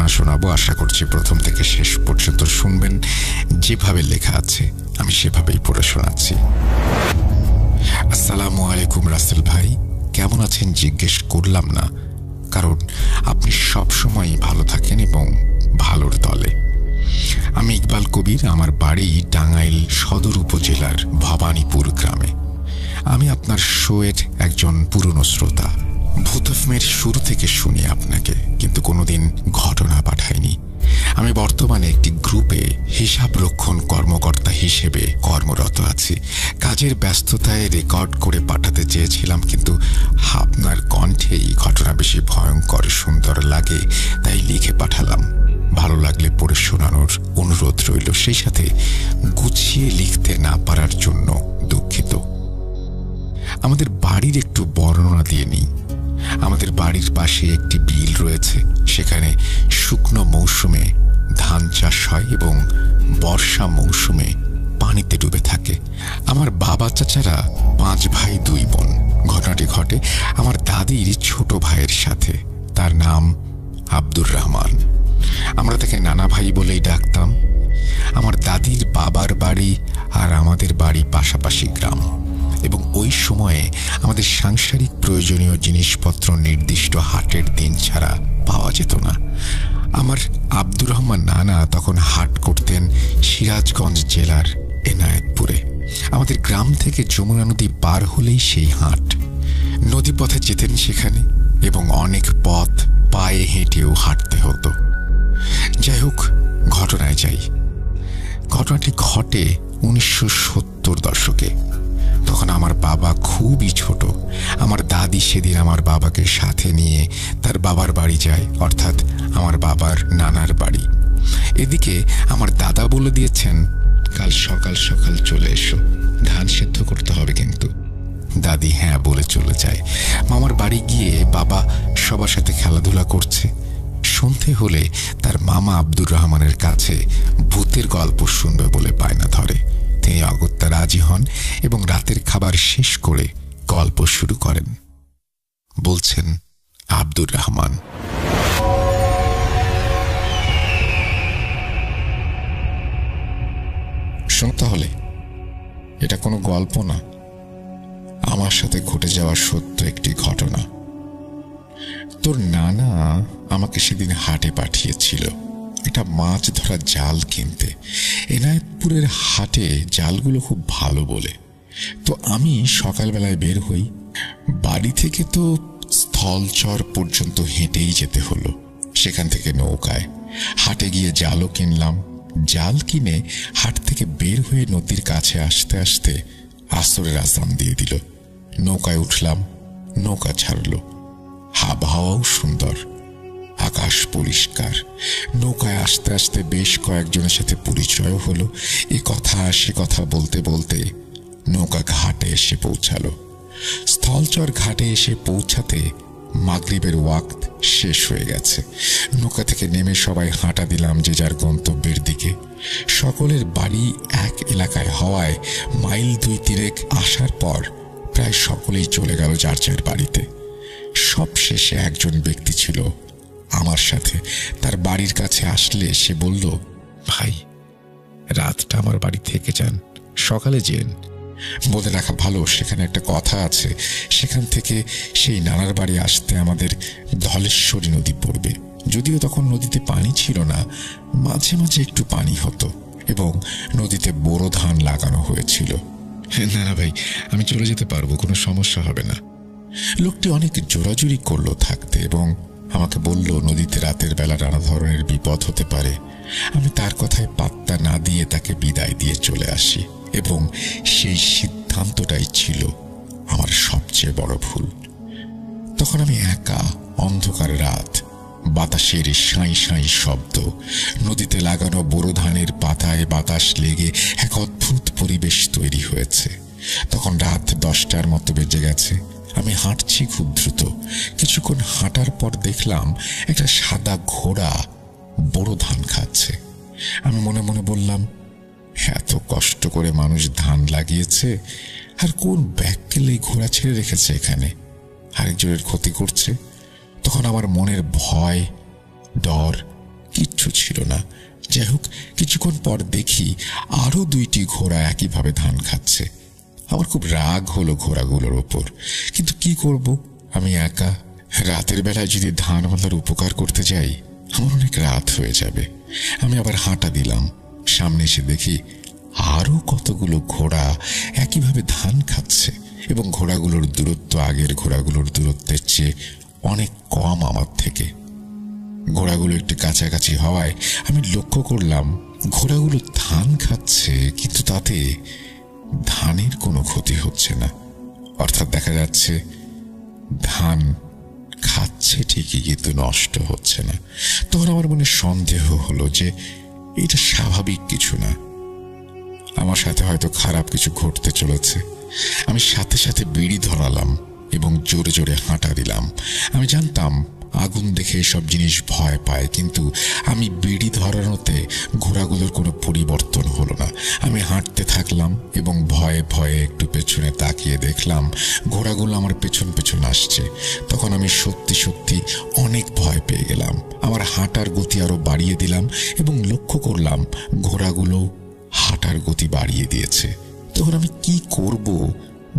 ঘটনা শোনাবো। আশা করছি প্রথম থেকে শেষ পর্যন্ত শুনবেন। যেভাবে লেখা আছে আমি সেভাবেই পড়ে শোনাচ্ছি। আসসালামু আলাইকুম রাসেল ভাই, কেমন আছেন জিজ্ঞেস করলাম না, কারণ আপনি সবসময় ভালো থাকেন এবং ভালোর দলে। আমি ইকবাল কবির, আমার বাড়ি টাঙ্গাইল সদর উপজেলার ভবানীপুর গ্রামে। আমি আপনার শোয়ের একজন পুরনো শ্রোতা। ভূত এফএমের শুরু থেকে শুনি আপনাকে, কিন্তু কোনোদিন ঘটনা পাঠাইনি। আমি বর্তমানে একটি গ্রুপে হিসাব রক্ষণ কর্মকর্তা হিসেবে কর্মরত আছি। কাজের ব্যস্ততায় রেকর্ড করে পাঠাতে চেয়েছিলাম, কিন্তু আপনার কণ্ঠেই ঘটনা বেশি ভয়ঙ্কর সুন্দর লাগে, তাই লিখে পাঠালাম। ভালো লাগলে পড়ে শোনানোর অনুরোধ রইল। সেই সাথে গুছিয়ে লিখতে না পারার জন্য দুঃখিত। আমাদের বাড়ির একটু বর্ণনা দিয়ে নিই। আমাদের বাড়ির পাশে একটি বিল রয়েছে। সেখানে শুকনো মৌসুমে ধান চাষ হয় এবং বর্ষা মৌসুমে পানিতে ডুবে থাকে। আমার বাবা চাচারা 5 ভাই 2 বোন। ঘটনাটি ঘটে আমার দাদির ছোট ভাইয়ের সাথে। তার নাম আব্দুর রহমান। আমরা তাকে নানা ভাই বলেই ডাকতাম। আমার দাদির বাবার বাড়ি আর আমাদের বাড়ি পাশাপাশি গ্রাম, এবং ওই সময়ে আমাদের সাংসারিক প্রয়োজনীয় জিনিসপত্র নির্দিষ্ট হাটের দিন ছাড়া পাওয়া যেত না। আমার আব্দুর রহমান নানা তখন হাট করতেন সিরাজগঞ্জ জেলার এনায়েতপুরে। আমাদের গ্রাম থেকে যমুনা নদী পার হলেই সেই হাট। নদীপথে যেতেন সেখানে, এবং অনেক পথ পায়ে হেঁটেও হাঁটতে হতো। যাই হোক, ঘটনায় যাই। ঘটনাটি ঘটে 1970 দশকে। তখন আমার বাবা খুবই ছোট। আমার দাদি সেদিন আমার বাবাকে সাথে নিয়ে তার বাবার বাড়ি যায়, অর্থাৎ আমার বাবার নানার বাড়ি। এদিকে আমার দাদা বলে দিয়েছেন, কাল সকাল সকাল চলে এসো, ধান সেদ্ধ করতে হবে কিন্তু। দাদি হ্যাঁ বলে চলে যায়। মামার বাড়ি গিয়ে বাবা সবার সাথে খেলাধুলা করছে। সন্ধে হলে তার মামা আব্দুর রহমানের কাছে ভূতের গল্প শুনবে বলে বায়না ধরে। তিনি অগত্যা রাজি হন এবং রাতের খাবার শেষ করে গল্প শুরু করেন। বলছেন আব্দুর রহমান। শোনো তাহলে, এটা কোনো গল্প না, আমার সাথে ঘটে যাওয়া সত্য একটি ঘটনা। তোর নানা আমাকে সেদিন হাটে পাঠিয়েছিল একটা মাছ ধরা জাল কিনতে। এনায়েতপুরের হাটে জালগুলো খুব ভালো বলে। তো আমি সকালবেলায় বের হই। বাড়ি থেকে তো স্থলচর পর্যন্ত হেঁটেই যেতে হলো, সেখান থেকে নৌকায়। হাটে গিয়ে জালও কিনলাম। জাল কিনে হাট থেকে বের হয়ে নদীর কাছে আসতে আসতে আসরের আজান দিয়ে দিল। নৌকায় উঠলাম, নৌকা ছাড়লো। আবহাওয়াও সুন্দর, আকাশ পরিষ্কার। নৌকায় আস্তে আস্তে বেশ কয়েকজনের সাথে পরিচয় হলো। এ কথা সে কথা বলতে বলতে নৌকা ঘাটে এসে পৌঁছালো। স্থলচর ঘাটে এসে পৌঁছাতে মাগরিবের ওয়াক্ত শেষ হয়ে গেছে। নৌকা থেকে নেমে সবাই হাঁটা দিলাম যে যার গন্তব্যের দিকে। সকলের বাড়ি এক এলাকায় হওয়ায় মাইল 2-3 আসার পর প্রায় সকলেই চলে গেল যার যার বাড়িতে। সবশেষে একজন ব্যক্তি ছিল আমার সাথে। তার বাড়ির কাছে আসলে সে বলল, ভাই, রাতটা আমার বাড়ি থেকে যান, সকালে যেন। বলে রাখা ভালো, সেখানে একটা কথা আছে। সেখান থেকে সেই নানার বাড়ি আসতে আমাদের ধলেশ্বরী নদী পড়বে। যদিও তখন নদীতে পানি ছিল না, মাঝে মাঝে একটু পানি হতো, এবং নদীতে বোরো ধান লাগানো হয়েছিল। না না ভাই, আমি চলে যেতে পারবো, কোনো সমস্যা হবে না। লোকটি অনেক জোরাজুরি করলো থাকতে, এবং আমাকে বলল নদীতে রাতের বেলা নানা ধরনের বিপদ হতে পারে। আমি তার কথায় পাত্তা না দিয়ে তাকে বিদায় দিয়ে চলে আসি, এবং সেই সিদ্ধান্তটাই ছিল আমার সবচেয়ে বড় ভুল। তখন আমি একা, অন্ধকার রাত, বাতাসের সাঁই সাঁই শব্দ, নদীতে লাগানো বোরো ধানের পাতায় বাতাস লেগে এক অদ্ভুত পরিবেশ তৈরি হয়েছে। তখন রাত 10টার মতো বেজে গেছে। আমি হাঁটছি খুব দ্রুত। কিছুক্ষণ হাঁটার পর দেখলাম একটা সাদা ঘোড়া বোরো ধান খাচ্ছে। আমি মনে মনে বললাম, এত কষ্ট করে মানুষ ধান লাগিয়েছে, আর কোন ব্যাককেলেই ঘোড়া ছেড়ে রেখেছে এখানে, আরেকজনের ক্ষতি করছে। তখন আমার মনের ভয়, ডর যাই হোক, কিছুক্ষণ পর দেখি আরো 2টি ঘোড়া একইভাবে ধান খাচ্ছে। আমার খুব রাগ হলো ঘোড়াগুলোর ওপর, কিন্তু কি করব, আমি একা। রাতের বেলায় যদি ধানওয়ালার উপকার করতে যাই, আমার অনেক রাত হয়ে যাবে। আমি আবার হাঁটা দিলাম। সামনে এসে দেখি আরো কতগুলো ঘোড়া একইভাবে ধান খাচ্ছে, এবং ঘোড়াগুলোর দূরত্ব আগের ঘোড়াগুলোর দূরত্বের চেয়ে অনেক কম আমার থেকে। ঘোড়াগুলো একটু কাছাকাছি হওয়ায় আমি লক্ষ্য করলাম ঘোড়াগুলো ধান খাচ্ছে, কিন্তু তাতে ধানের কোনো ক্ষতি হচ্ছে না। অর্থাৎ দেখা যাচ্ছে ধান খাচ্ছে ঠিকই, কিন্তু নষ্ট হচ্ছে না। তখন আমার মনে সন্দেহ হলো যে এটা স্বাভাবিক কিছু না, আমার সাথে হয়তো খারাপ কিছু ঘটতে চলেছে। আমি সাথে সাথে বিড়ি ধরালাম এবং জোরে জোরে হাঁটা দিলাম। আমি জানতাম আগুন দেখে এসব জিনিস ভয় পায়, কিন্তু আমি বিড়ি ধরানোতে ঘোড়াগুলোর কোনো পরিবর্তন হলো না। আমি হাঁটতে থাকলাম এবং ভয়ে ভয়ে একটু পেছনে তাকিয়ে দেখলাম ঘোড়াগুলো আমার পেছন পেছন আসছে। তখন আমি সত্যি সত্যি অনেক ভয় পেয়ে গেলাম। আমার হাঁটার গতি আরো বাড়িয়ে দিলাম এবং লক্ষ্য করলাম ঘোড়াগুলো হাঁটার গতি বাড়িয়ে দিয়েছে। তখন আমি কি করব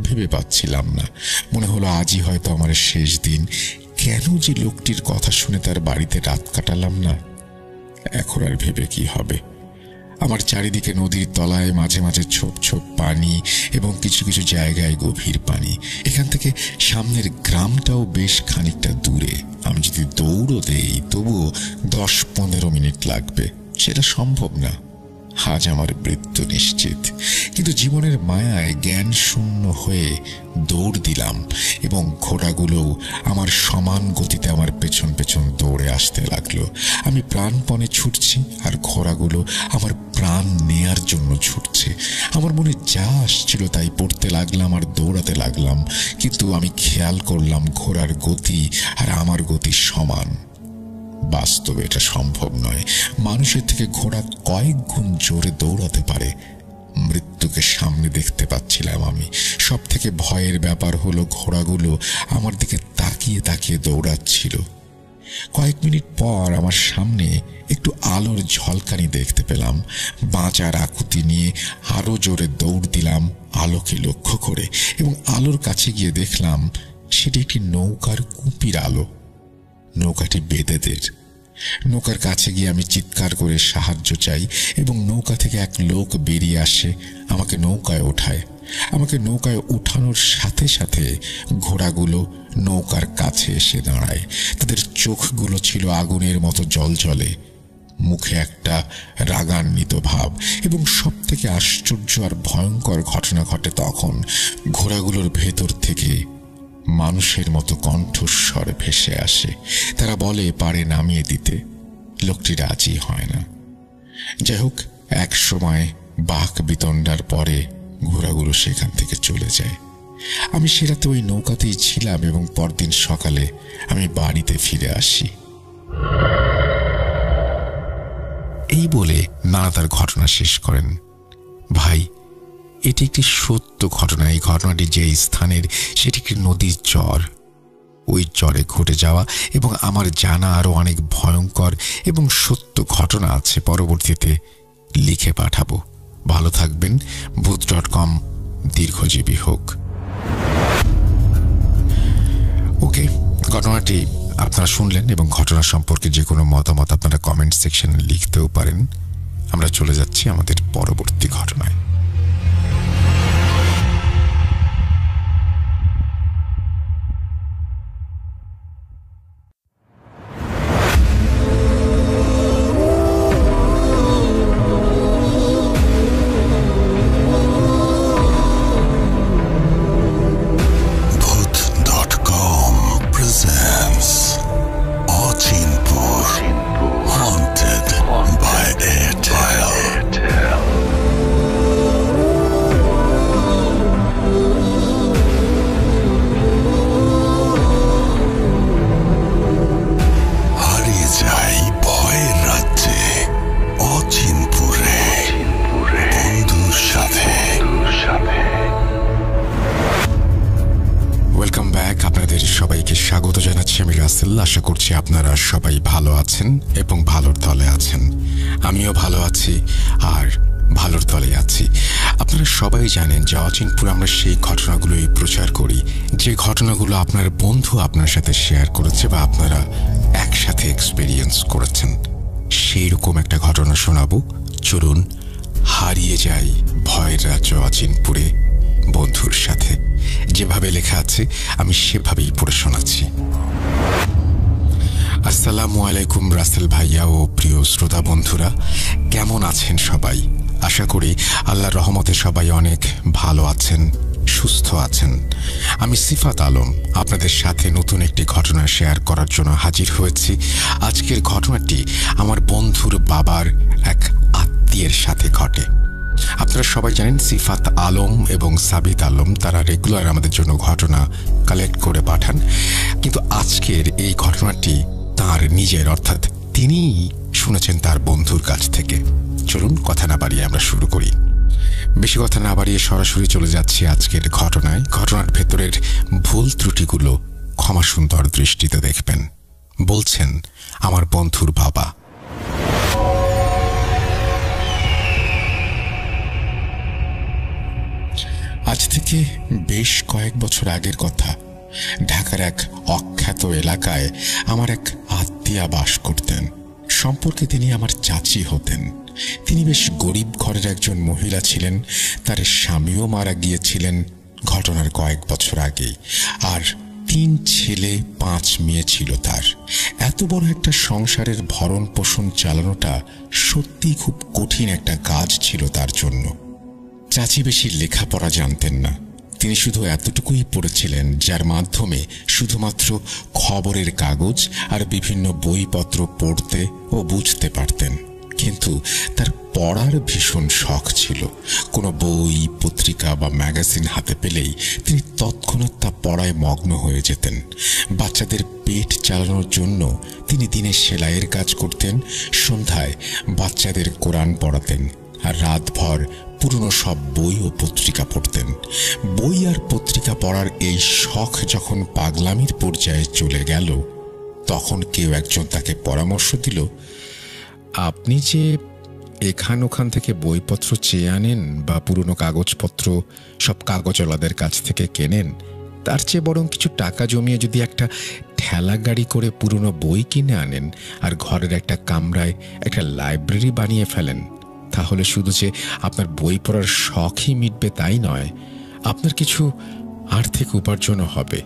ভেবে পাচ্ছিলাম না। মনে হলো আজই হয়তো আমার শেষ দিন। কেন যে লোকটির কথা শুনে তার বাড়িতে রাত কাটালাম না। এখন আর ভেবে কি হবে। আমার চারিদিকে নদীর তলায় মাঝে মাঝে ছোপ ছোপ পানি এবং কিছু কিছু জায়গায় গভীর পানি। এখান থেকে সামনের গ্রামটাও বেশ খানিকটা দূরে। আমি যদি দৌড়ও দেই তবুও 10-15 মিনিট লাগবে। সেটা সম্ভব না। আজ আমার মৃত্যু নিশ্চিত। কিন্তু জীবনের মায়ায় জ্ঞান শূন্য হয়ে দৌড় দিলাম এবং ঘোড়াগুলোও আমার সমান গতিতে আমার পেছন পেছন দৌড়ে আসতে লাগলো। আমি প্রাণপণে ছুটছি আর ঘোড়াগুলো আমার প্রাণ নেয়ার জন্য ছুটছে। আমার মনে যা আসছিল তাই পড়তে লাগলাম আর দৌড়াতে লাগলাম, কিন্তু আমি খেয়াল করলাম ঘোড়ার গতি আর আমার গতি সমান। বাস্তবে এটা সম্ভব নয়। মানুষের থেকে ঘোড়া কয়েক গুণ জোরে দৌড়াতে পারে। মৃত্যুকে সামনে দেখতে পাচ্ছিলাম আমি। সব থেকে ভয়ের ব্যাপার হলো ঘোড়াগুলো আমার দিকে তাকিয়ে তাকিয়ে দৌড়াচ্ছিল। কয়েক মিনিট পর আমার সামনে একটু আলোর ঝলকানি দেখতে পেলাম। বাঁচার আকুতি নিয়ে আরো জোরে দৌড় দিলাম আলোকে লক্ষ্য করে, এবং আলোর কাছে গিয়ে দেখলাম সেটি একটি নৌকার কুপির আলো। নৌকাটি বেদেদের। নৌকার কাছে গিয়ে আমি চিৎকার করে সাহায্য চাই এবং নৌকা থেকে এক লোক বেরিয়ে আসে, আমাকে নৌকায় ওঠায়। আমাকে নৌকায় উঠানোর সাথে সাথে ঘোড়াগুলো নৌকার কাছে এসে দাঁড়ায়। তাদের চোখগুলো ছিল আগুনের মতো জ্বলজ্বলে, মুখে একটা রাগান্বিত ভাব। এবং সব থেকে আশ্চর্য আর ভয়ঙ্কর ঘটনা ঘটে তখন। ঘোড়াগুলোর ভেতর থেকে মানুষের মতো কণ্ঠস্বর ভেসে আসে। তারা বলে পাড়ে নামিয়ে দিতে। লোকটি রাজি হয় না। যাই হোক, এক সময় বাক বিতণ্ডার পরে ঘোড়াগুলো সেখান থেকে চলে যায়। আমি সে রাতে ওই নৌকাতেই ছিলাম এবং পরদিন সকালে আমি বাড়িতে ফিরে আসি। এই বলে নানা তার ঘটনা শেষ করেন। ভাই, এটি একটি সত্য ঘটনা। এই ঘটনাটি যে স্থানের সেটি একটি নদীর চর। ওই চরে ঘটে যাওয়া এবং আমার জানা আরো অনেক ভয়ঙ্কর এবং সত্য ঘটনা আছে, পরবর্তীতে লিখে পাঠাবো। ভালো থাকবেন। ভূত.com দীর্ঘজীবী হোক। ওকে, ঘটনাটি আপনারা শুনলেন এবং ঘটনা সম্পর্কে যে কোনো মতামত আপনারা কমেন্ট সেকশনে লিখতেও পারেন। আমরা চলে যাচ্ছি আমাদের পরবর্তী ঘটনায়। Haunted by Airtel. আশা করছি আপনারা সবাই ভালো আছেন এবং ভালোর দলে আছেন। আমিও ভালো আছি আর ভালোর দলে আছি। আপনারা সবাই জানেন যে অচিনপুর আমরা সেই ঘটনাগুলোই প্রচার করি, যে ঘটনাগুলো আপনার বন্ধু আপনার সাথে শেয়ার করেছে বা আপনারা একসাথে এক্সপেরিয়েন্স করেছেন। সেই রকম একটা ঘটনা শোনাবো। চলুন হারিয়ে যাই ভয়ের রাজ্য অচিনপুরে বন্ধুর সাথে। যেভাবে লেখা আছে আমি সেভাবেই পড়ে শোনাচ্ছি। আসসালামু আলাইকুম রাসেল ভাইয়া ও প্রিয় শ্রোতা বন্ধুরা, কেমন আছেন সবাই? আশা করি আল্লাহর রহমতে সবাই অনেক ভালো আছেন, সুস্থ আছেন। আমি সিফাত আলম আপনাদের সাথে নতুন একটি ঘটনা শেয়ার করার জন্য হাজির হয়েছি। আজকের ঘটনাটি আমার বন্ধুর বাবার এক আত্মীয়ের সাথে ঘটে। আপনারা সবাই জানেন সিফাত আলম এবং সাবিত আলম তারা রেগুলার আমাদের জন্য ঘটনা কালেক্ট করে পাঠান, কিন্তু আজকের এই ঘটনাটি তার নিজের, অর্থাৎ তিনিই শুনেছেন তার বন্ধুর কাছ থেকে। চলুন কথা না বাড়িয়ে আমরা শুরু করি। বেশি কথা না বাড়িয়ে সরাসরি চলে যাচ্ছি আজকের ঘটনায়। ঘটনার ভেতরের ভুল ত্রুটিগুলো ক্ষমা সুন্দর দৃষ্টিতে দেখবেন। বলছেন আমার বন্ধুর বাবা। আজ থেকে বেশ কয়েক বছর আগের কথা। ঢাকার এক অখ্যাত এলাকায় আমার এক আত্মীয়া বাস করতেন। সম্পর্কে তিনি আমার চাচি হতেন। তিনি বেশ গরিব ঘরের একজন মহিলা ছিলেন। তার স্বামীও মারা গিয়েছিলেন ঘটনার কয়েক বছর আগেই, আর 3 ছেলে 5 মেয়ে ছিল তার। এত বড় একটা সংসারের ভরণ পোষণ চালানোটা সত্যি খুব কঠিন একটা কাজ ছিল তার জন্য। চাচি বেশি লেখাপড়া জানতেন না। তিনি শুধু এতটুকুই পড়েছিলেন যার মাধ্যমে শুধুমাত্র খবরের কাগজ আর বিভিন্ন বইপত্র পড়তে ও বুঝতে পারতেন। কিন্তু তার পড়ার ভীষণ শখ ছিল। কোনো বই, পত্রিকা বা ম্যাগাজিন হাতে পেলেই তিনি তৎক্ষণাৎ তা পড়ায় মগ্ন হয়ে যেতেন। বাচ্চাদের পেট চালানোর জন্য তিনি দিনে সেলাইয়ের কাজ করতেন, সন্ধ্যায় বাচ্চাদের কোরআন পড়াতেন, আর রাতভর পুরনো সব বই ও পত্রিকা পড়তেন। বই আর পত্রিকা পড়ার এই শখ যখন পাগলামির পর্যায়ে চলে গেল, তখন কেউ একজন তাকে পরামর্শ দিল, আপনি যে এখান ওখান থেকে বইপত্র চেয়ে আনেন বা পুরনো কাগজপত্র সব কাগজওয়ালাদের কাছ থেকে কেনেন, তার চেয়ে বরং কিছু টাকা জমিয়ে যদি একটা ঠেলা গাড়ি করে পুরনো বই কিনে আনেন আর ঘরের একটা কামরায় একটা লাইব্রেরি বানিয়ে ফেলেন, তাহলে শুধু যে আপনার বই পড়ার শখই মিটবে তাই নয়, আপনার কিছু আর্থিক উপার্জনও হবে।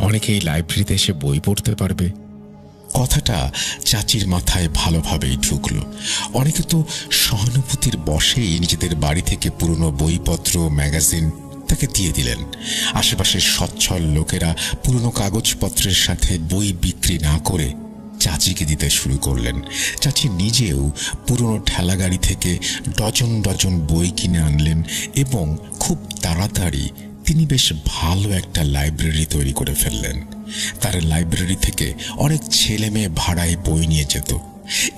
অনেকেই লাইব্রেরিতে এসে বই পড়তে পারবে। কথাটা চাচির মাথায় ভালোভাবেই ঢুকল। অনেকে তো সহানুভূতির বশেই নিজেদের বাড়ি থেকে পুরনো বইপত্র, ম্যাগাজিন তাকে দিয়ে দিলেন। আশেপাশের সচ্ছল লোকেরা পুরনো কাগজপত্রের সাথে বই বিক্রি না করে চাচিকে দিতে শুরু করলেন। চাচি নিজেও পুরনো ঠেলাগাড়ি থেকে ডজন ডজন বই কিনে আনলেন এবং খুব তাড়াতাড়ি তিনি বেশ ভালো একটা লাইব্রেরি তৈরি করে ফেললেন। তার লাইব্রেরি থেকে অনেক ছেলে মেয়ে ভাড়ায় বই নিয়ে যেত।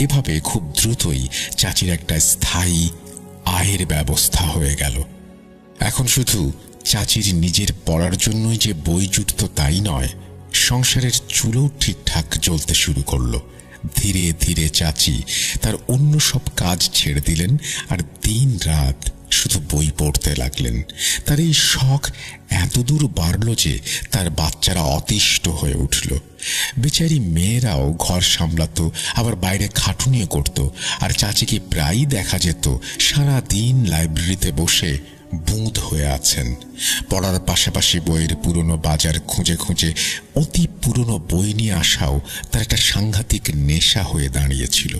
এভাবে খুব দ্রুতই চাচির একটা স্থায়ী আয়ের ব্যবস্থা হয়ে গেল। এখন শুধু চাচির নিজের পড়ার জন্যই যে বই জুটত তাই নয়, সংসারের চুলও ঠিকঠাক জ্বলতে শুরু করলো। ধীরে ধীরে চাচি তার অন্য সব কাজ ছেড়ে দিলেন আর দিন রাত শুধু বই পড়তে লাগলেন। তার এই শখ এতদূর বাড়ল যে তার বাচ্চারা অতিষ্ঠ হয়ে উঠল। বেচারি মেয়েরাও ঘর সামলাতো, আবার বাইরে খাটুনিও করত, আর চাচিকে প্রায়ই দেখা যেত সারা দিন লাইব্রেরিতে বসে বুঁদ হয়ে আছেন। পড়ার পাশাপাশি বইয়ের পুরনো বাজার খুঁজে খুঁজে অতি পুরনো বই নিয়ে আসাও তার একটা সাংঘাতিক নেশা হয়ে দাঁড়িয়েছিল।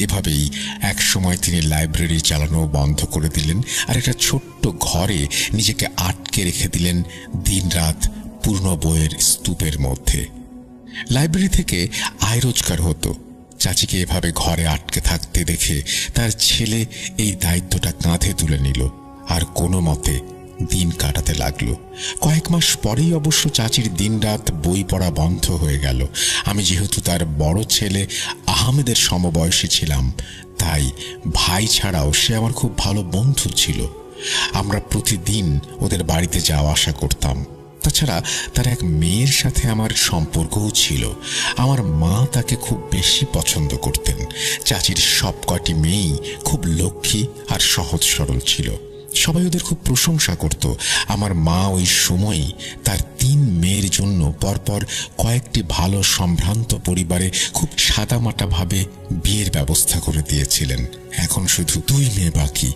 এভাবেই এক সময় তিনি লাইব্রেরি চালানো বন্ধ করে দিলেন আর একটা ছোট্ট ঘরে নিজেকে আটকে রেখে দিলেন দিনরাত পুরনো বইয়ের স্তূপের মধ্যে। লাইব্রেরি থেকে আয় রোজগার হতো। চাচিকে এভাবে ঘরে আটকে থাকতে দেখে তার ছেলে এই দায়িত্বটা কাঁধে তুলে নিল আর কোনো মতে দিন কাটাতে লাগলো। কয়েক মাস পরেই অবশ্য চাচির দিনরাত বই পড়া বন্ধ হয়ে গেল। আমি যেহেতু তার বড় ছেলে আহমেদের সমবয়সী ছিলাম, তাই ভাই ছাড়াও সে আমার খুব ভালো বন্ধু ছিল। আমরা প্রতিদিন ওদের বাড়িতে যাওয়া আসা করতাম। তাছাড়া তার এক মেয়ের সাথে আমার সম্পর্কও ছিল। আমার মা তাকে খুব বেশি পছন্দ করতেন। চাচির সব কটি মেয়েই খুব লক্ষ্মী আর সহজ সরল ছিল। সবাই ওদের খুব প্রশংসা করত। আমার মা ওই সময়ই তার 3 মেয়ের জন্য পরপর কয়েকটি ভালো সম্ভ্রান্ত পরিবারে খুব সাদামাটাভাবে বিয়ের ব্যবস্থা করে দিয়েছিলেন। এখন শুধু 2 মেয়ে বাকি,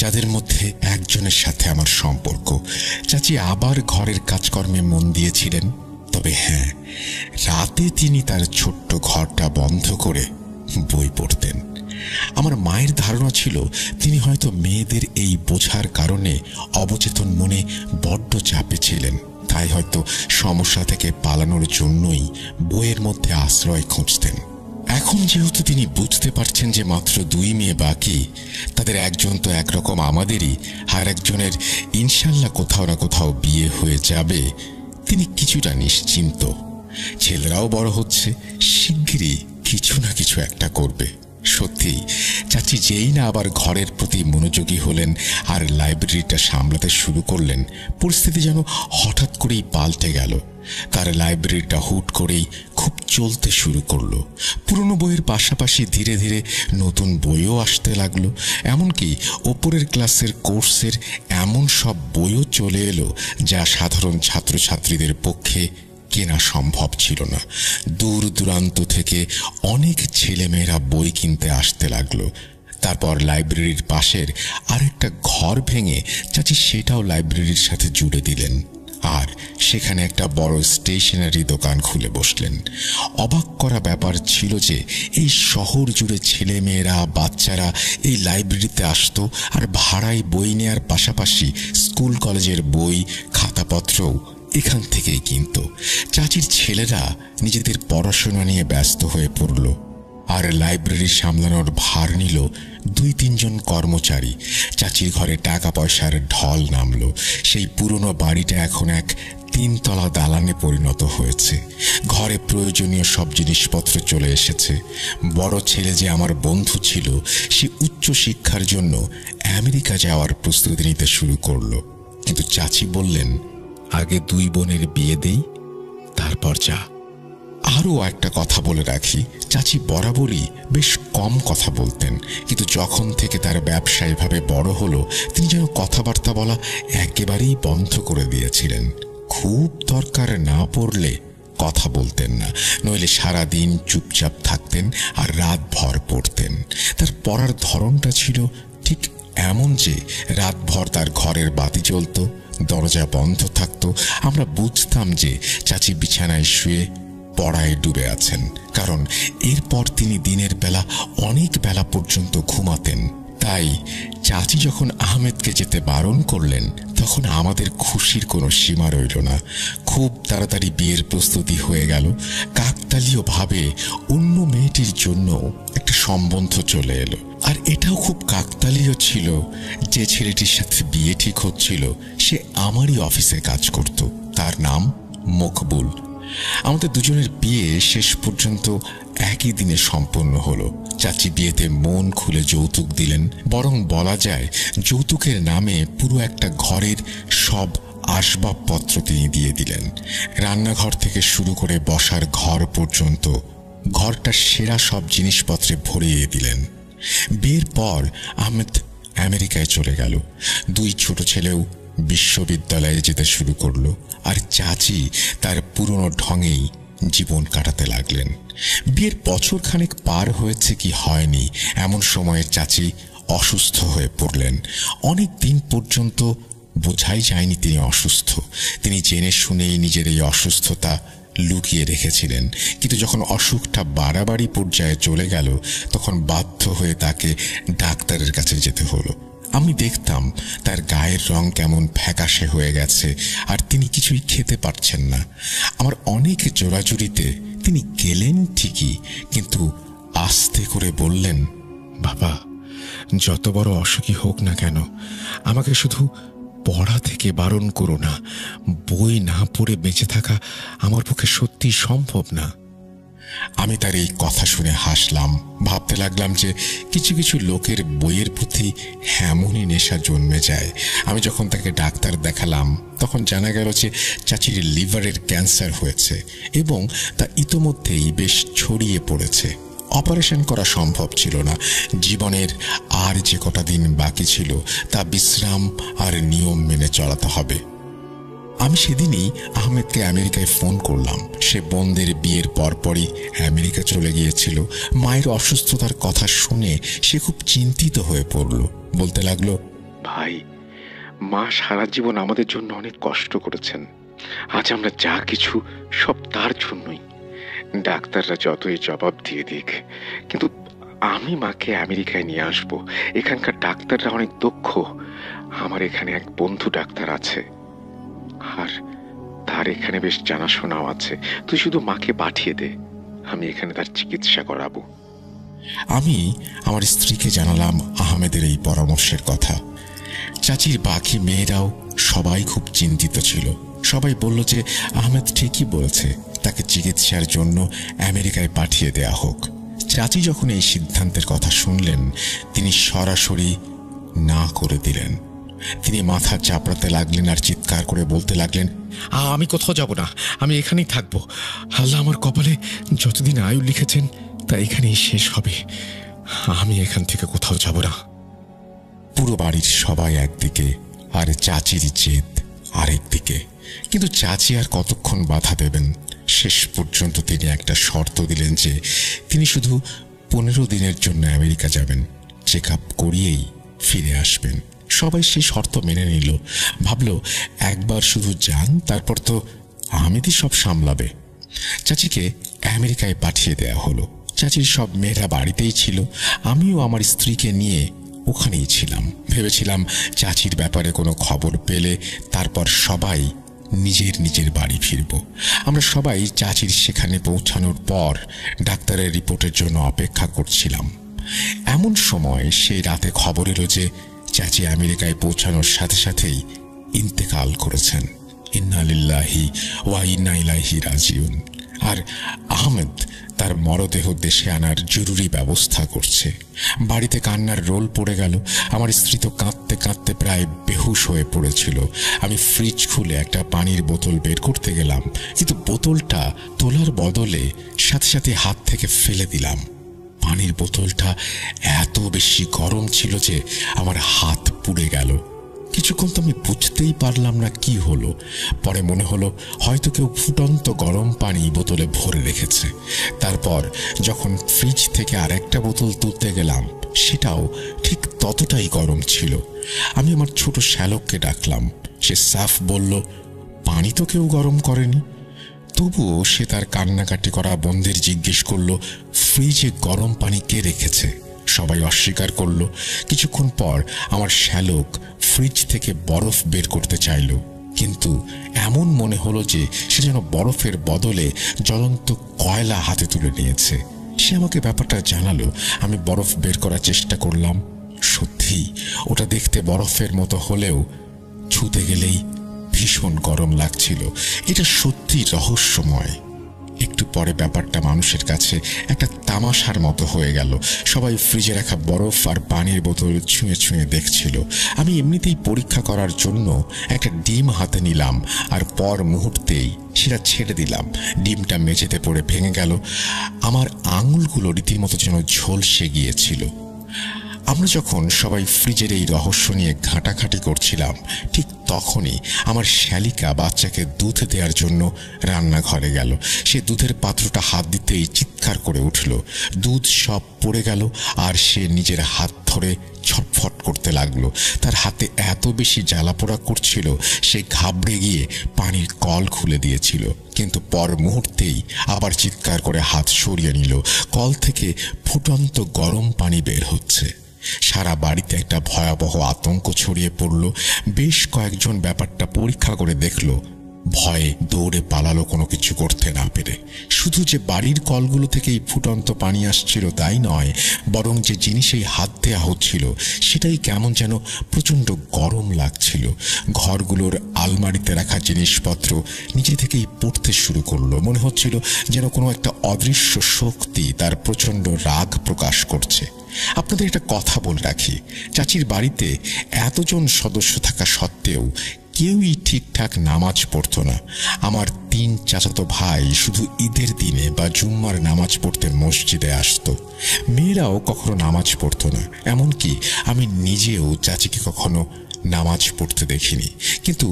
যাদের মধ্যে একজনের সাথে আমার সম্পর্ক। চাচি আবার ঘরের কাজকর্মে মন দিয়েছিলেন। তবে হ্যাঁ, রাতে তিনি তার ছোট্ট ঘরটা বন্ধ করে বই পড়তেন। আমার মায়ের ধারণা ছিল তিনি হয়তো মেয়েদের এই বোঝার কারণে অবচেতন মনে বড্ড চাপে ছিলেন, তাই হয়তো সমস্যা থেকে পালানোর জন্যই বইয়ের মধ্যে আশ্রয় খুঁজতেন। এখন যেহেতু তিনি বুঝতে পারছেন যে মাত্র 2 মেয়ে বাকি, তাদের একজন তো একরকম আমাদেরই, আর একজনের ইনশাল্লাহ কোথাও না কোথাও বিয়ে হয়ে যাবে, তিনি কিছুটা নিশ্চিন্ত। ছেলেরাও বড় হচ্ছে, শিগগিরই কিছু না কিছু একটা করবে। সত্যি চাচি যেই না আবার ঘরের প্রতি মনোযোগী হলেন আর লাইব্রেরিটা সামলাতে শুরু করলেন, পরিস্থিতি যেন হঠাৎ করেই পাল্টে গেল। তার লাইব্রেরিটা হুট করেই খুব চলতে শুরু করলো। পুরনো বইয়ের পাশাপাশি ধীরে ধীরে নতুন বইও আসতে লাগলো। এমনকি ওপরের ক্লাসের কোর্সের এমন সব বইও চলে এলো যা সাধারণ ছাত্রছাত্রীদের পক্ষে কেনা সম্ভব ছিল না। দূর দূরান্ত থেকে অনেক ছেলেমেয়েরা বই কিনতে আসতে লাগলো। তারপর লাইব্রেরির পাশের আরেকটা ঘর ভেঙে চাচি সেটাও লাইব্রেরির সাথে জুড়ে দিলেন, আর সেখানে একটা বড় স্টেশনারি দোকান খুলে বসলেন। অবাক করা ব্যাপার ছিল যে এই শহর জুড়ে ছেলে মেয়েরা, বাচ্চারা এই লাইব্রেরিতে আসতো আর ভাড়ায় বই নেয়ার পাশাপাশি স্কুল কলেজের বই, খাতাপত্রও এখান থেকেই কিনত। চাচির ছেলেরা নিজেদের পড়াশোনা নিয়ে ব্যস্ত হয়ে পড়ল, আর লাইব্রেরি সামলানোর ভার নিল 2-3 জন কর্মচারী। চাচির ঘরে টাকা পয়সার ঢল নামল। সেই পুরনো বাড়িটা এখন এক 3 তলা দালানে পরিণত হয়েছে। ঘরে প্রয়োজনীয় সব জিনিসপত্র চলে এসেছে। বড় ছেলে যে আমার বন্ধু ছিল, সে উচ্চ শিক্ষার জন্য আমেরিকা যাওয়ার প্রস্তুতি নিতে শুরু করলো। কিন্তু চাচি বললেন, আগে 2 বোনের বিয়ে দেই, তারপর যা। আরও একটা কথা বলে রাখি, চাচি বরাবরই বেশ কম কথা বলতেন, কিন্তু যখন থেকে তার ব্যবসা এভাবে বড় হলো, তিনি যেন কথাবার্তা বলা একেবারেই বন্ধ করে দিয়েছিলেন। খুব দরকার না পড়লে কথা বলতেন না, নইলে সারাদিন চুপচাপ থাকতেন আর রাত ভর পড়তেন। তার পড়ার ধরনটা ছিল ঠিক এমন যে রাতভর তার ঘরের বাতি জ্বলত, দরজা বন্ধ থাকত। আমরা বুঝতাম যে চাচি বিছানায় শুয়ে পড়ায় ডুবে আছেন, কারণ এরপর তিনি দিনের বেলা অনেক বেলা পর্যন্ত ঘুমাতেন। তাই চাচি যখন আহমেদকে যেতে বারণ করলেন, তখন আমাদের খুশির কোনো সীমা রইল না। খুব তাড়াতাড়ি বিয়ের প্রস্তুতি হয়ে গেল। কাকতালীয়ভাবে অন্য মেয়েটির জন্য একটা সম্বন্ধ চলে এলো, আর এটাও খুব কাকতালীয় ছিল। যে ছেলেটির সাথে বিয়ে ঠিক হচ্ছিল সে আমারই অফিসে কাজ করত। তার নাম মকবুল। আমাদের দুজনের বিয়ে শেষ পর্যন্ত একই দিনে সম্পন্ন হলো। চাচি বিয়েতে মন খুলে যৌতুক দিলেন, বরং বলা যায় যৌতুকের নামে পুরো একটা ঘরের সব আসবাবপত্র তিনি দিয়ে দিলেন। রান্নাঘর থেকে শুরু করে বসার ঘর পর্যন্ত ঘরটা সেরা সব জিনিসপত্রে ভরিয়ে দিলেন। বিয়ের পর আহমেদ আমেরিকায় চলে গেল। 2 ছোট ছেলেও বিশ্ববিদ্যালয়ে যেতে শুরু করলো, আর চাচি তার পুরনো ঢঙেই জীবন কাটাতে লাগলেন। বিয়ের বছরখানেক পার হয়েছে কি হয়নি, এমন সময়ে চাচি অসুস্থ হয়ে পড়লেন। অনেক দিন পর্যন্ত বোঝাই যায়নি তিনি অসুস্থ। তিনি জেনে শুনেই নিজের এই অসুস্থতা লুকিয়ে রেখেছিলেন, কিন্তু যখন অসুখটা বাড়াবাড়ি পর্যায়ে চলে গেল, তখন বাধ্য হয়ে তাকে ডাক্তারের কাছে যেতে হলো। আমি দেখতাম তার গায়ের রং কেমন ফ্যাকাশে হয়ে গেছে, আর তিনি কিছুই খেতে পারছেন না। আমার অনেক জোরাজুরিতে তিনি গেলেন ঠিকই, কিন্তু আস্তে করে বললেন, বাবা, যত বড় অসুখী হোক না কেন, আমাকে শুধু পড়া থেকে বারণ করো না। বই না পড়ে বেঁচে থাকা আমার পক্ষে সত্যি সম্ভব না। আমি তার এই কথা শুনে হাসলাম, ভাবতে লাগলাম যে কিছু কিছু লোকের বইয়ের প্রতি এমনই নেশা জন্মে যায়। আমি যখন তাকে ডাক্তার দেখালাম তখন জানা গেল যে চাচির লিভারের ক্যান্সার হয়েছে এবং তা ইতোমধ্যেই বেশ ছড়িয়ে পড়েছে। অপারেশন করা সম্ভব ছিল না। জীবনের আর যে কটা দিন বাকি ছিল তা বিশ্রাম আর নিয়ম মেনে চলাতে হবে। আমি সেদিনই আহমেদকে আমেরিকায় ফোন করলাম। সে বোনদের বিয়ের পরপরই আমেরিকা চলে গিয়েছিল। মায়ের অসুস্থতার কথা শুনে সে খুব চিন্তিত হয়ে পড়ল। বলতে লাগলো, ভাই, মা সারা জীবন আমাদের জন্য অনেক কষ্ট করেছেন। আজ আমরা যা কিছু সব তার জন্যই। ডাক্তাররা যতই জবাব দিয়ে দিক, কিন্তু আমি মাকে আমেরিকায় নিয়ে আসব। এখানকার ডাক্তাররা অনেক দক্ষ। আমার এখানে এক বন্ধু ডাক্তার আছে, আর তার এখানে বেশ জানাশোনাও আছে। তুই শুধু মাকে পাঠিয়ে দে, আমি এখানে তার চিকিৎসা করাবো। আমি আমার স্ত্রীকে জানালাম আহমেদের এই পরামর্শের কথা। চাচির বাকি মেয়েরাও সবাই খুব চিন্তিত ছিল। সবাই বলল যে আহমেদ ঠিকই বলেছে, তাকে চিকিৎসার জন্য আমেরিকায় পাঠিয়ে দেয়া হোক। চাচি যখন এই সিদ্ধান্তের কথা শুনলেন, তিনি সরাসরি না করে দিলেন। তিনি মাথা চাপড়াতে লাগলেন আর চিৎকার করে বলতে লাগলেন, আমি কোথাও যাব না, আমি এখানেই থাকবো। আল্লাহ আমার কপালে যতদিন আয়ু লিখেছেন তা এখানেই শেষ হবে। আমি এখান থেকে কোথাও যাব না। পুরো বাড়ির সবাই একদিকে আর চাচির জেদ আরেকদিকে। কিন্তু চাচি আর কতক্ষণ বাধা দেবেন? শেষ পর্যন্ত তিনি একটা শর্ত দিলেন যে তিনি শুধু 15 দিনের জন্য আমেরিকা যাবেন, চেক আপ করিয়েই ফিরে আসবেন। সবাই সেই শর্ত মেনে নিল। ভাবল একবার শুধু যান, তারপর তো আহমেদই সব সামলাবে। চাচিকে আমেরিকায় পাঠিয়ে দেয়া হলো। চাচির সব মেয়েরা বাড়িতেই ছিল। আমিও আমার স্ত্রীকে নিয়ে ওখানেই ছিলাম। ভেবেছিলাম চাচির ব্যাপারে কোনো খবর পেলে তারপর সবাই নিজের নিজের বাড়ি ফিরব। আমরা সবাই চাচির সেখানে পৌঁছানোর পর ডাক্তারের রিপোর্টের জন্য অপেক্ষা করছিলাম। এমন সময় সেই রাতে খবর এলো যে চাচি আমেরিকায় পৌঁছানোর সাথে সাথেই ইন্তেকাল করেছেন। ইন্না লিল্লাহি ওয়া ইন্না ইলাইহি রাজিউন। আর আহমেদ তার মরদেহ দেশে আনার জরুরি ব্যবস্থা করছে। বাড়িতে কান্নার রোল পড়ে গেল। আমার স্ত্রী তো কাঁদতে কাঁদতে প্রায় বেহুশ হয়ে পড়েছিল। আমি ফ্রিজ খুলে একটা পানির বোতল বের করতে গেলাম, কিন্তু বোতলটা তোলার বদলে সাথে সাথে হাত থেকে ফেলে দিলাম। পানির বোতলটা এত বেশি গরম ছিল যে আমার হাত পুড়ে গেল। কিছুক্ষণ তো আমি বুঝতেই পারলাম না কি হলো। পরে মনে হলো হয়তো কেউ ফুটন্ত গরম পানি বোতলে ভরে রেখেছে। তারপর যখন ফ্রিজ থেকে আরেকটা বোতল তুলতে গেলাম, সেটাও ঠিক ততটাই গরম ছিল। আমি আমার ছোট শ্যালককে ডাকলাম। সে সাফ বলল, পানি তো কেউ গরম করেনি। তবুও সে তার কান্নাকাটি করা বোনদের জিজ্ঞেস করলো, ফ্রিজে গরম পানি কে রেখেছে? সবাই অস্বীকার করলো। কিছুক্ষণ পর আমার শ্যালক ফ্রিজ থেকে বরফ বের করতে চাইল, কিন্তু এমন মনে হলো যে সে যেন বরফের বদলে জ্বলন্ত কয়লা হাতে তুলে নিয়েছে। সে আমাকে ব্যাপারটা জানালো। আমি বরফ বের করার চেষ্টা করলাম। সত্যি ওটা দেখতে বরফের মতো হলেও ছুতে গেলেই ভীষণ গরম লাগছিল। এটা সত্যি রহস্যময়। একটু পরে ব্যাপারটা মানুষের কাছে একটা তামাশার মতো হয়ে গেল। সবাই ফ্রিজে রাখা বরফ আর পানির বোতল ছুঁয়ে ছুঁয়ে দেখছিল। আমি এমনিতেই পরীক্ষা করার জন্য একটা ডিম হাতে নিলাম আর পর মুহূর্তেই সেটা ছেড়ে দিলাম। ডিমটা মেঝেতে পড়ে ভেঙে গেল। আমার আঙুলগুলো রীতিমতো যেন ঝলসে গিয়েছিল। আমরা যখন সবাই ফ্রিজের এই রহস্য নিয়ে ঘাঁটাঘাঁটি করছিলাম, ঠিক তখনই আমার শ্যালিকা বাচ্চাকে দুধ দেওয়ার জন্য রান্নাঘরে গেল। সে দুধের পাত্রটা হাত দিতেই চিৎকার করে উঠল। দুধ সব পড়ে গেল আর সে নিজের হাত ধরে ছটফট করতে লাগলো। তার হাতে এত বেশি জ্বালাপোড়া করছিল, সে ঘাবড়ে গিয়ে পানির কল খুলে দিয়েছিল, কিন্তু পর মুহূর্তেই আবার চিৎকার করে হাত সরিয়ে নিল। কল থেকে ফুটন্ত গরম পানি বের হচ্ছে। সারা বাড়িতে একটা ভয়াবহ আতঙ্ক ছড়িয়ে পড়ল। বেশ কয়েকজন ব্যাপারটা পরীক্ষা করে দেখল ভয়ে দৌড়ে পালালো কোনো কিছু করতে না পেরে। শুধু যে বাড়ির কলগুলো থেকেই ফুটন্ত পানি আসছিল তাই নয়, বরং যে জিনিসেই হাত দেওয়া হচ্ছিল সেটাই কেমন যেন প্রচণ্ড গরম লাগছিল। ঘরগুলোর আলমারিতে রাখা জিনিসপত্র নিজে থেকেই পড়তে শুরু করলো। মনে হচ্ছিল যেন কোনো একটা অদৃশ্য শক্তি তার প্রচণ্ড রাগ প্রকাশ করছে। আপনাদের একটা কথা বলে রাখি, চাচির বাড়িতে এতজন সদস্য থাকা সত্ত্বেও কেউই ঠিকঠাক নামাজ পড়তো না। আমার 3 চাচাতো ভাই শুধু ঈদের দিনে বা জুম্মার নামাজ পড়তে মসজিদে আসতো। মেয়েরাও কখনো নামাজ পড়তো না, এমনকি আমি নিজেও চাচিকে কখনো নামাজ পড়তে দেখিনি। কিন্তু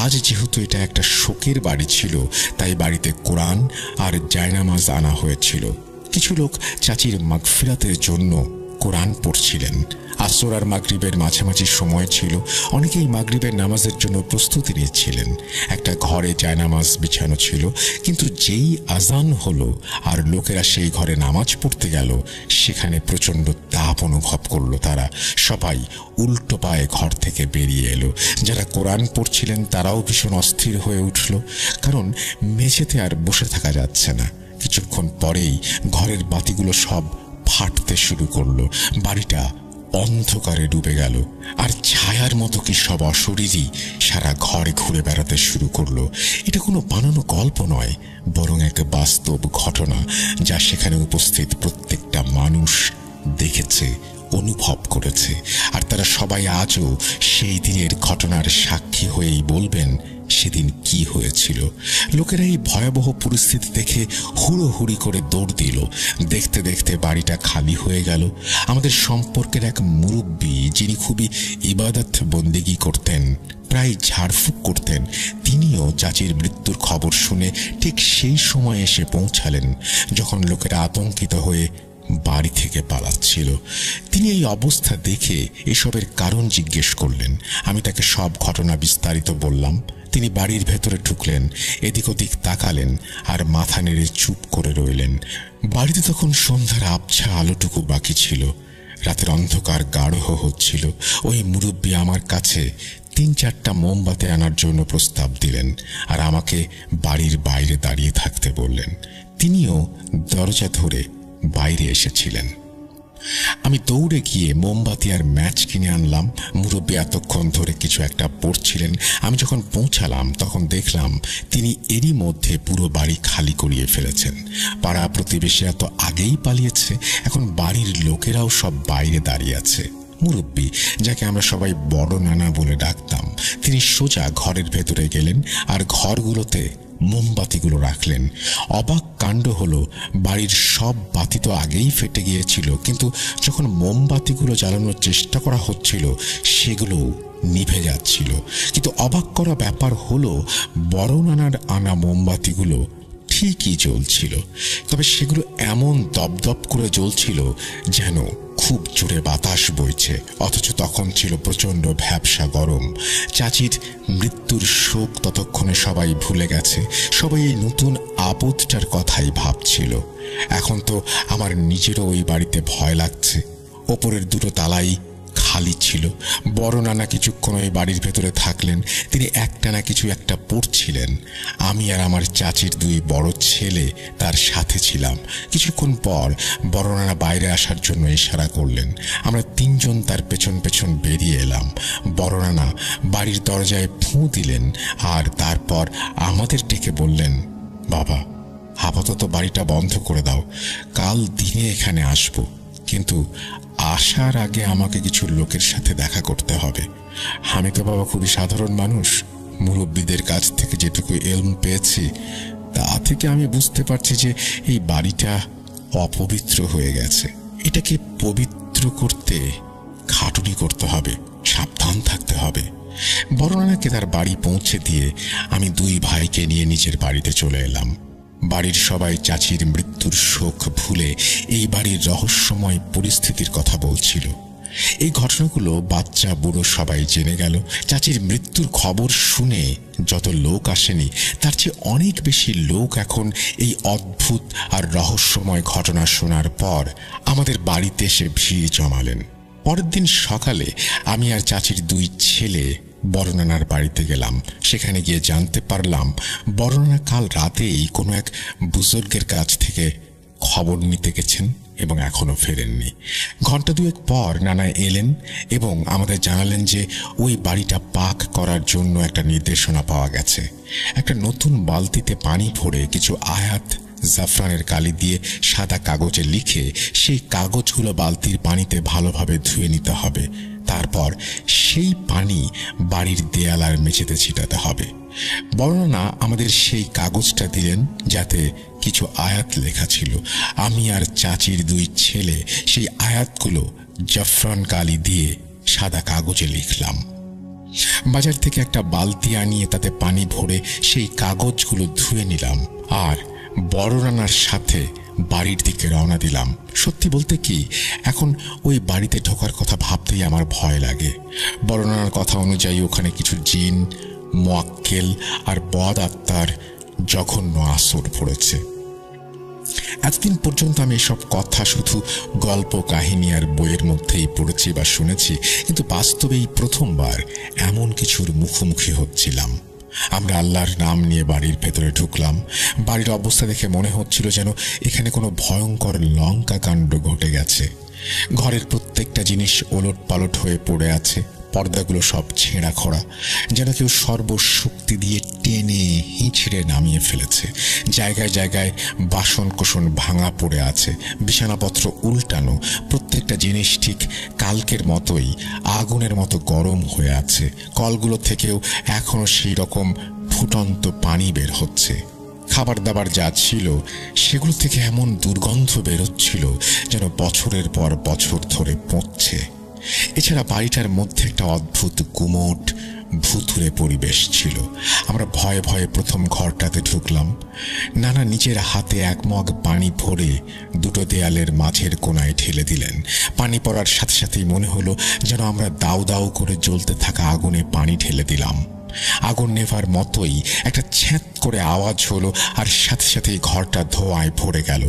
আজ যেহেতু এটা একটা শোকের বাড়ি ছিল, তাই বাড়িতে কোরআন আর জায়নামাজ আনা হয়েছিল। কিছু লোক চাচির মাগফিরাতের জন্য কোরআন পড়ছিলেন। আসর আর মাগরিবের মাঝামাঝি সময় ছিল। অনেকেই মাগরিবের নামাজের জন্য প্রস্তুতি নিচ্ছিলেন। একটা ঘরে জায়নামাজ বিছানো ছিল, কিন্তু যেই আজান হলো আর লোকেরা সেই ঘরে নামাজ পড়তে গেল, সেখানে প্রচণ্ড তাপ অনুভব করলো তারা। সবাই উল্টো পায়ে ঘর থেকে বেরিয়ে এলো। যারা কোরআন পড়ছিলেন তারাও ভীষণ অস্থির হয়ে উঠল, কারণ মেঝেতে আর বসে থাকা যাচ্ছে না। কিছুক্ষণ পরেই ঘরের বাতিগুলো সব ফাটতে শুরু করলো। বাড়িটা অন্ধকারে ডুবে গেল, আর ছায়ার মতো কি সব অশরীরই সারা ঘরে ঘুরে বেড়াতে শুরু করলো। এটা কোনো বানানো গল্প নয়, বরং এক বাস্তব ঘটনা, যা সেখানে উপস্থিত প্রত্যেকটা মানুষ দেখেছে, অনুভব করেছে। আর তারা সবাই আজও সেই দিনের ঘটনার সাক্ষী হয়েই বলবেন সেদিন কি হয়েছিল। লোকেরা এই ভয়াবহ পরিস্থিতি দেখে হুড়োহুড়ি করে দৌড় দিল। দেখতে দেখতে বাড়িটা খালি হয়ে গেল। আমাদের সম্পর্কের এক মুরব্বী, যিনি খুবই ইবাদত বন্দেগী করতেন, প্রায় ঝাড়ফুঁক করতেন, তিনিও চাচির মৃত্যুর খবর শুনে ঠিক সেই সময় এসে পৌঁছালেন যখন লোকেরা আতঙ্কিত হয়ে বাড়ি থেকে পালাচ্ছিল। তিনি এই অবস্থা দেখে এসবের কারণ জিজ্ঞেস করলেন। আমি তাকে সব ঘটনা বিস্তারিত বললাম। তিনি বাড়ির ভেতরে ঢুকলেন, এদিক ওদিক তাকালেন আর মাথা নেড়ে চুপ করে রইলেন। বাড়িতে তখন সন্ধ্যার আবছা আলোটুকু বাকি ছিল। রাতের অন্ধকার গাঢ় হচ্ছিল। ওই মুরব্বী আমার কাছে 3-4টা মোমবাতি আনার জন্য প্রস্তাব দিলেন আর আমাকে বাড়ির বাইরে দাঁড়িয়ে থাকতে বললেন। তিনিও দরজা ধরে বাইরে এসেছিলেন। আমি দৌড়ে গিয়ে মোমবাতি আর ম্যাচ কিনে আনলাম। মুরব্বী এতক্ষণ ধরে কিছু একটা পড়ছিলেন। আমি যখন পৌঁছালাম তখন দেখলাম তিনি এরই মধ্যে পুরো বাড়ি খালি করিয়ে ফেলেছেন। পাড়া প্রতিবেশী এত আগেই পালিয়েছে, এখন বাড়ির লোকেরাও সব বাইরে দাঁড়িয়ে আছে। মুরব্বী, যাকে আমরা সবাই বড় নানা বলে ডাকতাম, তিনি সোজা ঘরের ভেতরে গেলেন আর ঘরগুলোতে মোমবাতিগুলো রাখলেন। অবাক কাণ্ড হলো, বাড়ির সব বাতি তো আগেই ফেটে গিয়েছিল, কিন্তু যখন মোমবাতিগুলো জ্বালানোর চেষ্টা করা হচ্ছিল সেগুলো নিভে যাচ্ছিল। কিন্তু অবাক করা ব্যাপার হলো, বড় নানার আনা মোমবাতিগুলো ঠিকই জ্বলছিল, তবে সেগুলো এমন দপদপ করে জ্বলছিল যেন খুব জোরে বাতাস বইছে, অথচ তখন ছিল প্রচণ্ড ভ্যাপসা গরম। চাচির মৃত্যুর শোক ততক্ষণে সবাই ভুলে গেছে। সবাই এই নতুন আপদটার কথাই ভাবছিল। এখন তো আমার নিজেরও ওই বাড়িতে ভয় লাগছে। ওপরের 2টো তালাই খালি ছিল। বড় নানা কিছুক্ষণ ওই বাড়ির ভেতরে থাকলেন। তিনি একটানা কিছু একটা পড়ছিলেন। আমি আর আমার চাচির 2 বড় ছেলে তার সাথে ছিলাম। কিছুক্ষণ পর বড় নানা বাইরে আসার জন্য ইশারা করলেন। আমরা 3 জন তার পেছন পেছন বেরিয়ে এলাম। বড় নানা বাড়ির দরজায় ফুঁ দিলেন আর তারপর আমাদের ডেকে বললেন, বাবা, আপাতত বাড়িটা বন্ধ করে দাও, কাল দিনে এখানে আসবো, কিন্তু আসার আগে আমাকে কিছু লোকের সাথে দেখা করতে হবে। আমি তো বাবা খুবই সাধারণ মানুষ। মুরব্বীদের কাছ থেকে যেটুকু এলম পেয়েছি তা থেকে আমি বুঝতে পারছি যে এই বাড়িটা অপবিত্র হয়ে গেছে। এটাকে পবিত্র করতে খাটুনি করতে হবে, সাবধান থাকতে হবে। বড় নানাকে তার বাড়ি পৌঁছে দিয়ে আমি 2 ভাইকে নিয়ে নিজের বাড়িতে চলে এলাম। বাড়ির সবাই চাচির মৃত্যুর শোক ভুলে এই বাড়ির রহস্যময় পরিস্থিতির কথা বলছিল। এই ঘটনাগুলো বাচ্চা বুড়ো সবাই জেনে গেল। চাচির মৃত্যুর খবর শুনে যত লোক আসেনি, তার চেয়ে অনেক বেশি লোক এখন এই অদ্ভুত আর রহস্যময় ঘটনা শোনার পর আমাদের বাড়িতে এসে ভিড় জমালেন। পরের দিন সকালে আমি আর চাচির 2 ছেলে বড়নানার বাড়িতে গেলাম। সেখানে গিয়ে জানতে পারলাম বড়নানা কাল রাতেই কোনো এক বুজুর্গের কাছ থেকে খবর নিতে গেছেন এবং এখনো ফেরেননি। ঘন্টা দুয়েক পর নানা এলেন এবং আমাদের জানালেন যে ওই বাড়িটা পাক করার জন্য একটা নির্দেশনা পাওয়া গেছে। একটা নতুন বালতিতে পানি ভরে কিছু আয়াত জাফরানের কালি দিয়ে সাদা কাগজে লিখে সেই কাগজগুলো বালতির পানিতে ভালোভাবে ধুয়ে নিতে হবে। তারপর সেই পানি বাড়ির দেয়াল আর মেঝেতে ছিটাতে হবে। বড়নানা আমাদের সেই কাগজটা দিলেন, যাতে কিছু আয়াত লেখা ছিল। আমি আর চাচির দুই ছেলে সেই আয়াতগুলো জাফরান কালি দিয়ে সাদা কাগজে লিখলাম। বাজার থেকে একটা বালতি আনিয়ে তাতে পানি ভরে সেই কাগজগুলো ধুয়ে নিলাম আর বড়নানার সাথে বাড়ির দিকে রওনা দিলাম। সত্যি বলতে কি, এখন ওই বাড়িতে ঢোকার কথা ভাবতেই আমার ভয় লাগে। বড়নানার কথা অনুযায়ী ওখানে কিছু জিন, মুয়াক্কেল আর বদ আত্মার জঘন্য আসর পড়েছে। এতদিন পর্যন্ত আমি এসব কথা শুধু গল্প কাহিনী আর বইয়ের মধ্যেই পড়েছি বা শুনেছি, কিন্তু বাস্তবেই প্রথমবার এমন কিছুর মুখোমুখি হচ্ছিলাম। আমরা আল্লাহর নাম নিয়ে বাড়ির ভেতরে ঢুকলাম। বাড়ির অবস্থা দেখে মনে হচ্ছিল যেন এখানে কোনো ভয়ঙ্কর লঙ্কা কাণ্ড ঘটে গেছে। ঘরের প্রত্যেকটা জিনিস ওলট পালট হয়ে পড়ে আছে। পর্দাগুলো সব ছেঁড়া খোড়া, যেন কেউ সর্বশক্তি দিয়ে টেনে হিঁচড়ে নামিয়ে ফেলেছে। জায়গায় জায়গায় বাসন কোসন ভাঙা পড়ে আছে, বিছানাপত্র উল্টানো। প্রত্যেকটা জিনিস ঠিক কালকের মতোই আগুনের মতো গরম হয়ে আছে। কলগুলো থেকেও এখনো সেই রকম ফুটন্ত পানি বের হচ্ছে। খাবার দাবার যা ছিল সেগুলো থেকে এমন দুর্গন্ধ বেরোচ্ছিল যেন বছরের পর বছর ধরে পচছে। এছাড়া বাড়িটার মধ্যে একটা অদ্ভুত গুমোট ভুতুরে পরিবেশ ছিল। আমরা ভয়ে ভয়ে প্রথম ঘরটাতে ঢুকলাম। নানা নিজের হাতে এক মগ পানি ভরে দুটো দেয়ালের মাঝের কোণায় ঢেলে দিলেন। পানি পড়ার সাথে সাথেই মনে হলো যেন আমরা দাউ দাউ করে জ্বলতে থাকা আগুনে পানি ঢেলে দিলাম। আগুন নেভার মতোই একটা ছ্যাঁত করে আওয়াজ হলো আর সাথে সাথেই ঘরটা ধোঁয়ায় ভরে গেল।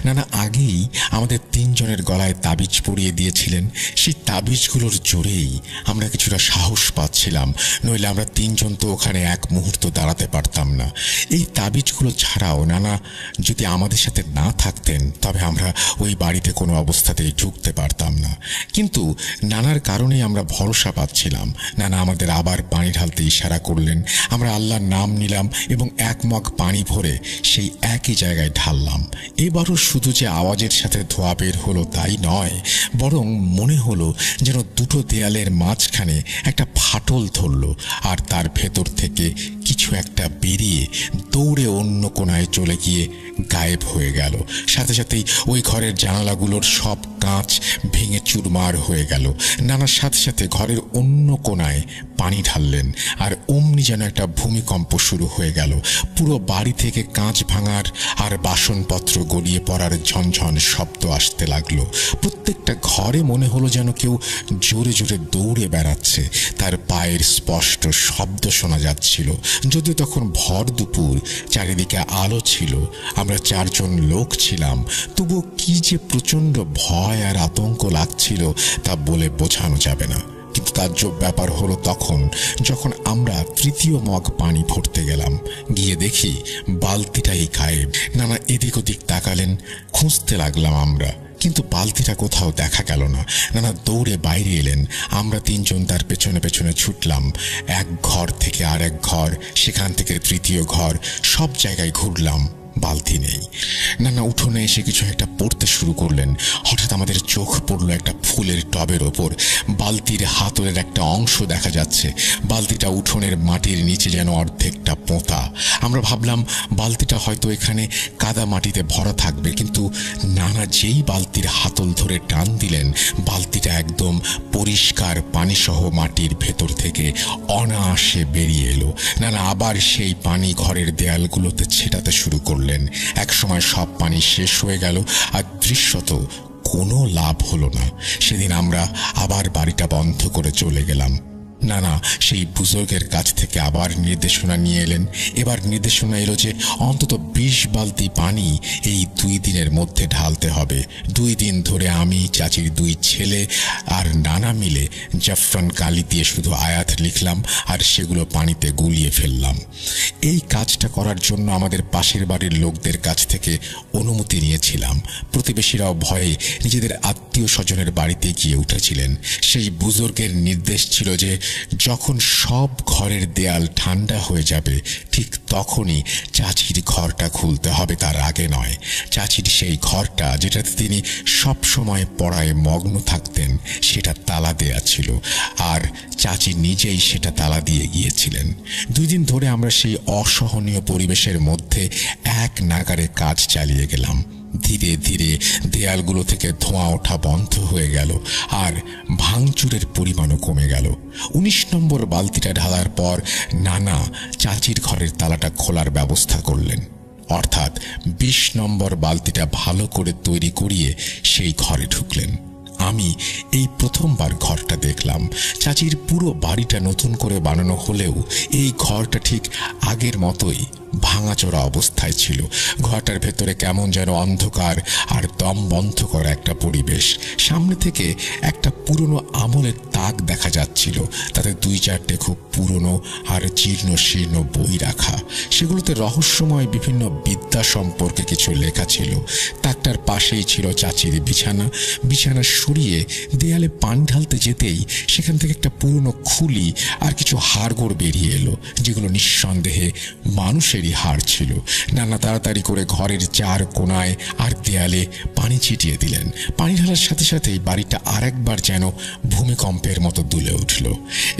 নানা আগেই আমাদের তিনজনের গলায় তাবিজ পরিয়ে দিয়েছিলেন। সেই তাবিজগুলোর জোরেই আমরা কিছুটা সাহস পাচ্ছিলাম, নইলে আমরা তিনজন তো ওখানে এক মুহূর্ত দাঁড়াতে পারতাম না। এই তাবিজগুলো ছাড়াও নানা যদি আমাদের সাথে না থাকতেন তবে আমরা ওই বাড়িতে কোনো অবস্থাতেই ঢুকতে পারতাম না। কিন্তু নানার কারণেই আমরা ভরসা পাচ্ছিলাম। নানা আমাদের আবার পানি ঢালতে ইশারা করলেন। আমরা আল্লাহর নাম নিলাম এবং এক মগ পানি ভরে সেই একই জায়গায় ঢাললাম। এবারও শুধু যে আওয়াজের সাথে ধোঁয়া বের হলো তাই নয়, বরং মনে হলো যেন দুটো দেয়ালের মাঝখানে একটা ফাটল ধরল আর তার ভেতর থেকে কিছু একটা বেরিয়ে দৌড়ে অন্য কোণায় চলে গিয়ে গায়েব হয়ে গেল। সাথে সাথেই ওই ঘরের জানালাগুলোর সব কাঁচ ভেঙে চুরমার হয়ে গেল। নানার সাথে সাথে ঘরের অন্য কোণায় পানি ঢাললেন আর অমনি যেন একটা ভূমিকম্প শুরু হয়ে গেল। পুরো বাড়ি থেকে কাঁচ ভাঙার আর বাসনপত্র গড়িয়ে পড়ার ঝনঝন শব্দ আসতে লাগলো। প্রত্যেকটা ঘরে মনে হলো যেন কেউ জোরে জোরে দৌড়ে বেড়াচ্ছে। তার পায়ের স্পষ্ট শব্দ শোনা যাচ্ছিল। যদিও তখন ভর দুপুর, চারিদিকে আলো ছিল, আমরা চারজন লোক ছিলাম, তবুও কি যে প্রচণ্ড ভয় আর আতঙ্ক লাগছিল তা বলে বোঝানো যাবে না। কিন্তু তাজ্জব ব্যাপার হলো তখন যখন আমরা তৃতীয় মগ পানি ভরতে গেলাম। গিয়ে দেখি বালতিটাই গায়েব। নানা এদিক ওদিক তাকালেন, খুঁজতে লাগলাম আমরা, কিন্তু বালতিটা কোথাও দেখা গেল না। নানা দৌড়ে বাইরে এলেন। আমরা তিনজন তার পেছনে পেছনে ছুটলাম। এক ঘর থেকে আর এক ঘর, সেখান থেকে তৃতীয় ঘর, সব জায়গায় ঘুরলাম, বালতি নেই। নানা উঠোনে এসে কিছু একটা পড়তে শুরু করলেন। হঠাৎ আমাদের চোখ পড়লো একটা ফুলের টবের ওপর। বালতির হাতলের একটা অংশ দেখা যাচ্ছে। বালতিটা উঠোনের মাটির নিচে যেন অর্ধেকটা পোঁতা। আমরা ভাবলাম বালতিটা হয়তো এখানে কাদা মাটিতে ভরা থাকবে, কিন্তু নানা যেই বালতির হাতল ধরে টান দিলেন, বালতিটা একদম পরিষ্কার পানিসহ মাটির ভেতর থেকে অনায়াসে বেরিয়ে এলো। নানা আবার সেই পানি ঘরের দেয়ালগুলোতে ছেটাতে শুরু করলেন। একসময় সব পানি শেষ হয়ে গেল আর দৃশ্যত কোনো লাভ হলো না। সেদিন আমরা আবার বাড়িটা বন্ধ করে চলে গেলাম। নানা সেই বুজুর্গের কাছ থেকে আবার নির্দেশনা নিয়ে এলেন। এবার নির্দেশনা এলো যে অন্তত 20 বালতি পানি এই 2 দিনের মধ্যে ঢালতে হবে। 2 দিন ধরে আমি, চাচির 2 ছেলে আর নানা মিলে জাফরান কালি দিয়ে শুধু আয়াত লিখলাম আর সেগুলো পানিতে গুলিয়ে ফেললাম। এই কাজটা করার জন্য আমাদের পাশের বাড়ির লোকদের কাছ থেকে অনুমতি নিয়েছিলাম। প্রতিবেশীরাও ভয়ে নিজেদের আত্মীয় স্বজনের বাড়িতে গিয়ে উঠেছিলেন। সেই বুজুর্গের নির্দেশ ছিল যে যখন সব ঘরের দেয়াল ঠান্ডা হয়ে যাবে ঠিক তখনই চাচির ঘরটা খুলতে হবে, তার আগে নয়। চাচির সেই ঘরটা, যেটাতে তিনি সব সময় পড়ায় মগ্ন থাকতেন, সেটা তালা দেয়া ছিল আর চাচি নিজেই সেটা তালা দিয়ে গিয়েছিলেন। 2 দিন ধরে আমরা সেই অসহনীয় পরিবেশের মধ্যে এক নাগারে কাজ চালিয়ে গেলাম। ধীরে ধীরে দেয়ালগুলো থেকে ধোঁয়া ওঠা বন্ধ হয়ে গেল আর ভাঙচুরের পরিমাণও কমে গেল। 19 নম্বর বালতিটা ঢালার পর নানা চাচির ঘরের তালাটা খোলার ব্যবস্থা করলেন, অর্থাৎ 20 নম্বর বালতিটা ভালো করে তৈরি করিয়ে সেই ঘরে ঢুকলেন। আমি এই প্রথমবার ঘরটা দেখলাম। চাচির পুরো বাড়িটা নতুন করে বানানো হলেও এই ঘরটা ঠিক আগের মতোই ভাঙাচোরা অবস্থায় ছিল। ঘরটার ভেতরে কেমন যেন অন্ধকার আর দম বন্ধ করা একটা পরিবেশ। সামনে থেকে একটা পুরনো আমলের তাক দেখা যাচ্ছিল, তাতে 2-4টে খুব পুরনো আর জীর্ণ শীর্ণ বই রাখা। সেগুলোতে রহস্যময় বিভিন্ন বিদ্যা সম্পর্কে কিছু লেখা ছিল। তাকটার পাশেই ছিল চাচির বিছানা। বিছানা সরিয়ে দেয়ালে পানি ঢালতে যেতেই সেখান থেকে একটা পুরনো খুলি আর কিছু হাড়গোড় বেরিয়ে এলো, যেগুলো নিঃসন্দেহে মানুষের হাড় ছিল। নানা তাড়াতাড়ি করে ঘরের 4 কোণায় আর দেয়ালে পানি ছিটিয়ে দিলেন। পানি ঢালার সাথে সাথেই বাড়িটা আরেকবার যেন ভূমিকম্পের মতো দুলে উঠল।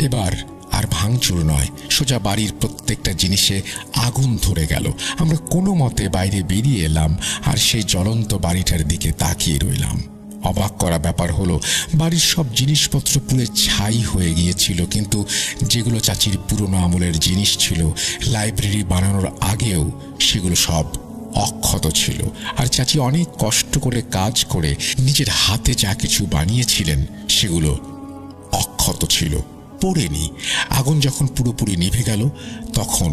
এবার আর ভাঙচুর নয়, সোজা বাড়ির প্রত্যেকটা জিনিসে আগুন ধরে গেল। আমরা কোনো মতে বাইরে বেরিয়ে এলাম আর সেই জ্বলন্ত বাড়িটার দিকে তাকিয়ে রইলাম। অবাক করা ব্যাপার হলো, বাড়ির সব জিনিসপত্র পুড়ে ছাই হয়ে গিয়েছিল, কিন্তু যেগুলো চাচির পুরনো আমলের জিনিস ছিল, লাইব্রেরি বানানোর আগেও সেগুলো সব অক্ষত ছিল। আর চাচি অনেক কষ্ট করে কাজ করে নিজের হাতে যা কিছু বানিয়েছিলেন সেগুলো অক্ষত ছিল, পড়েনি। আগুন যখন পুরোপুরি নিভে গেল তখন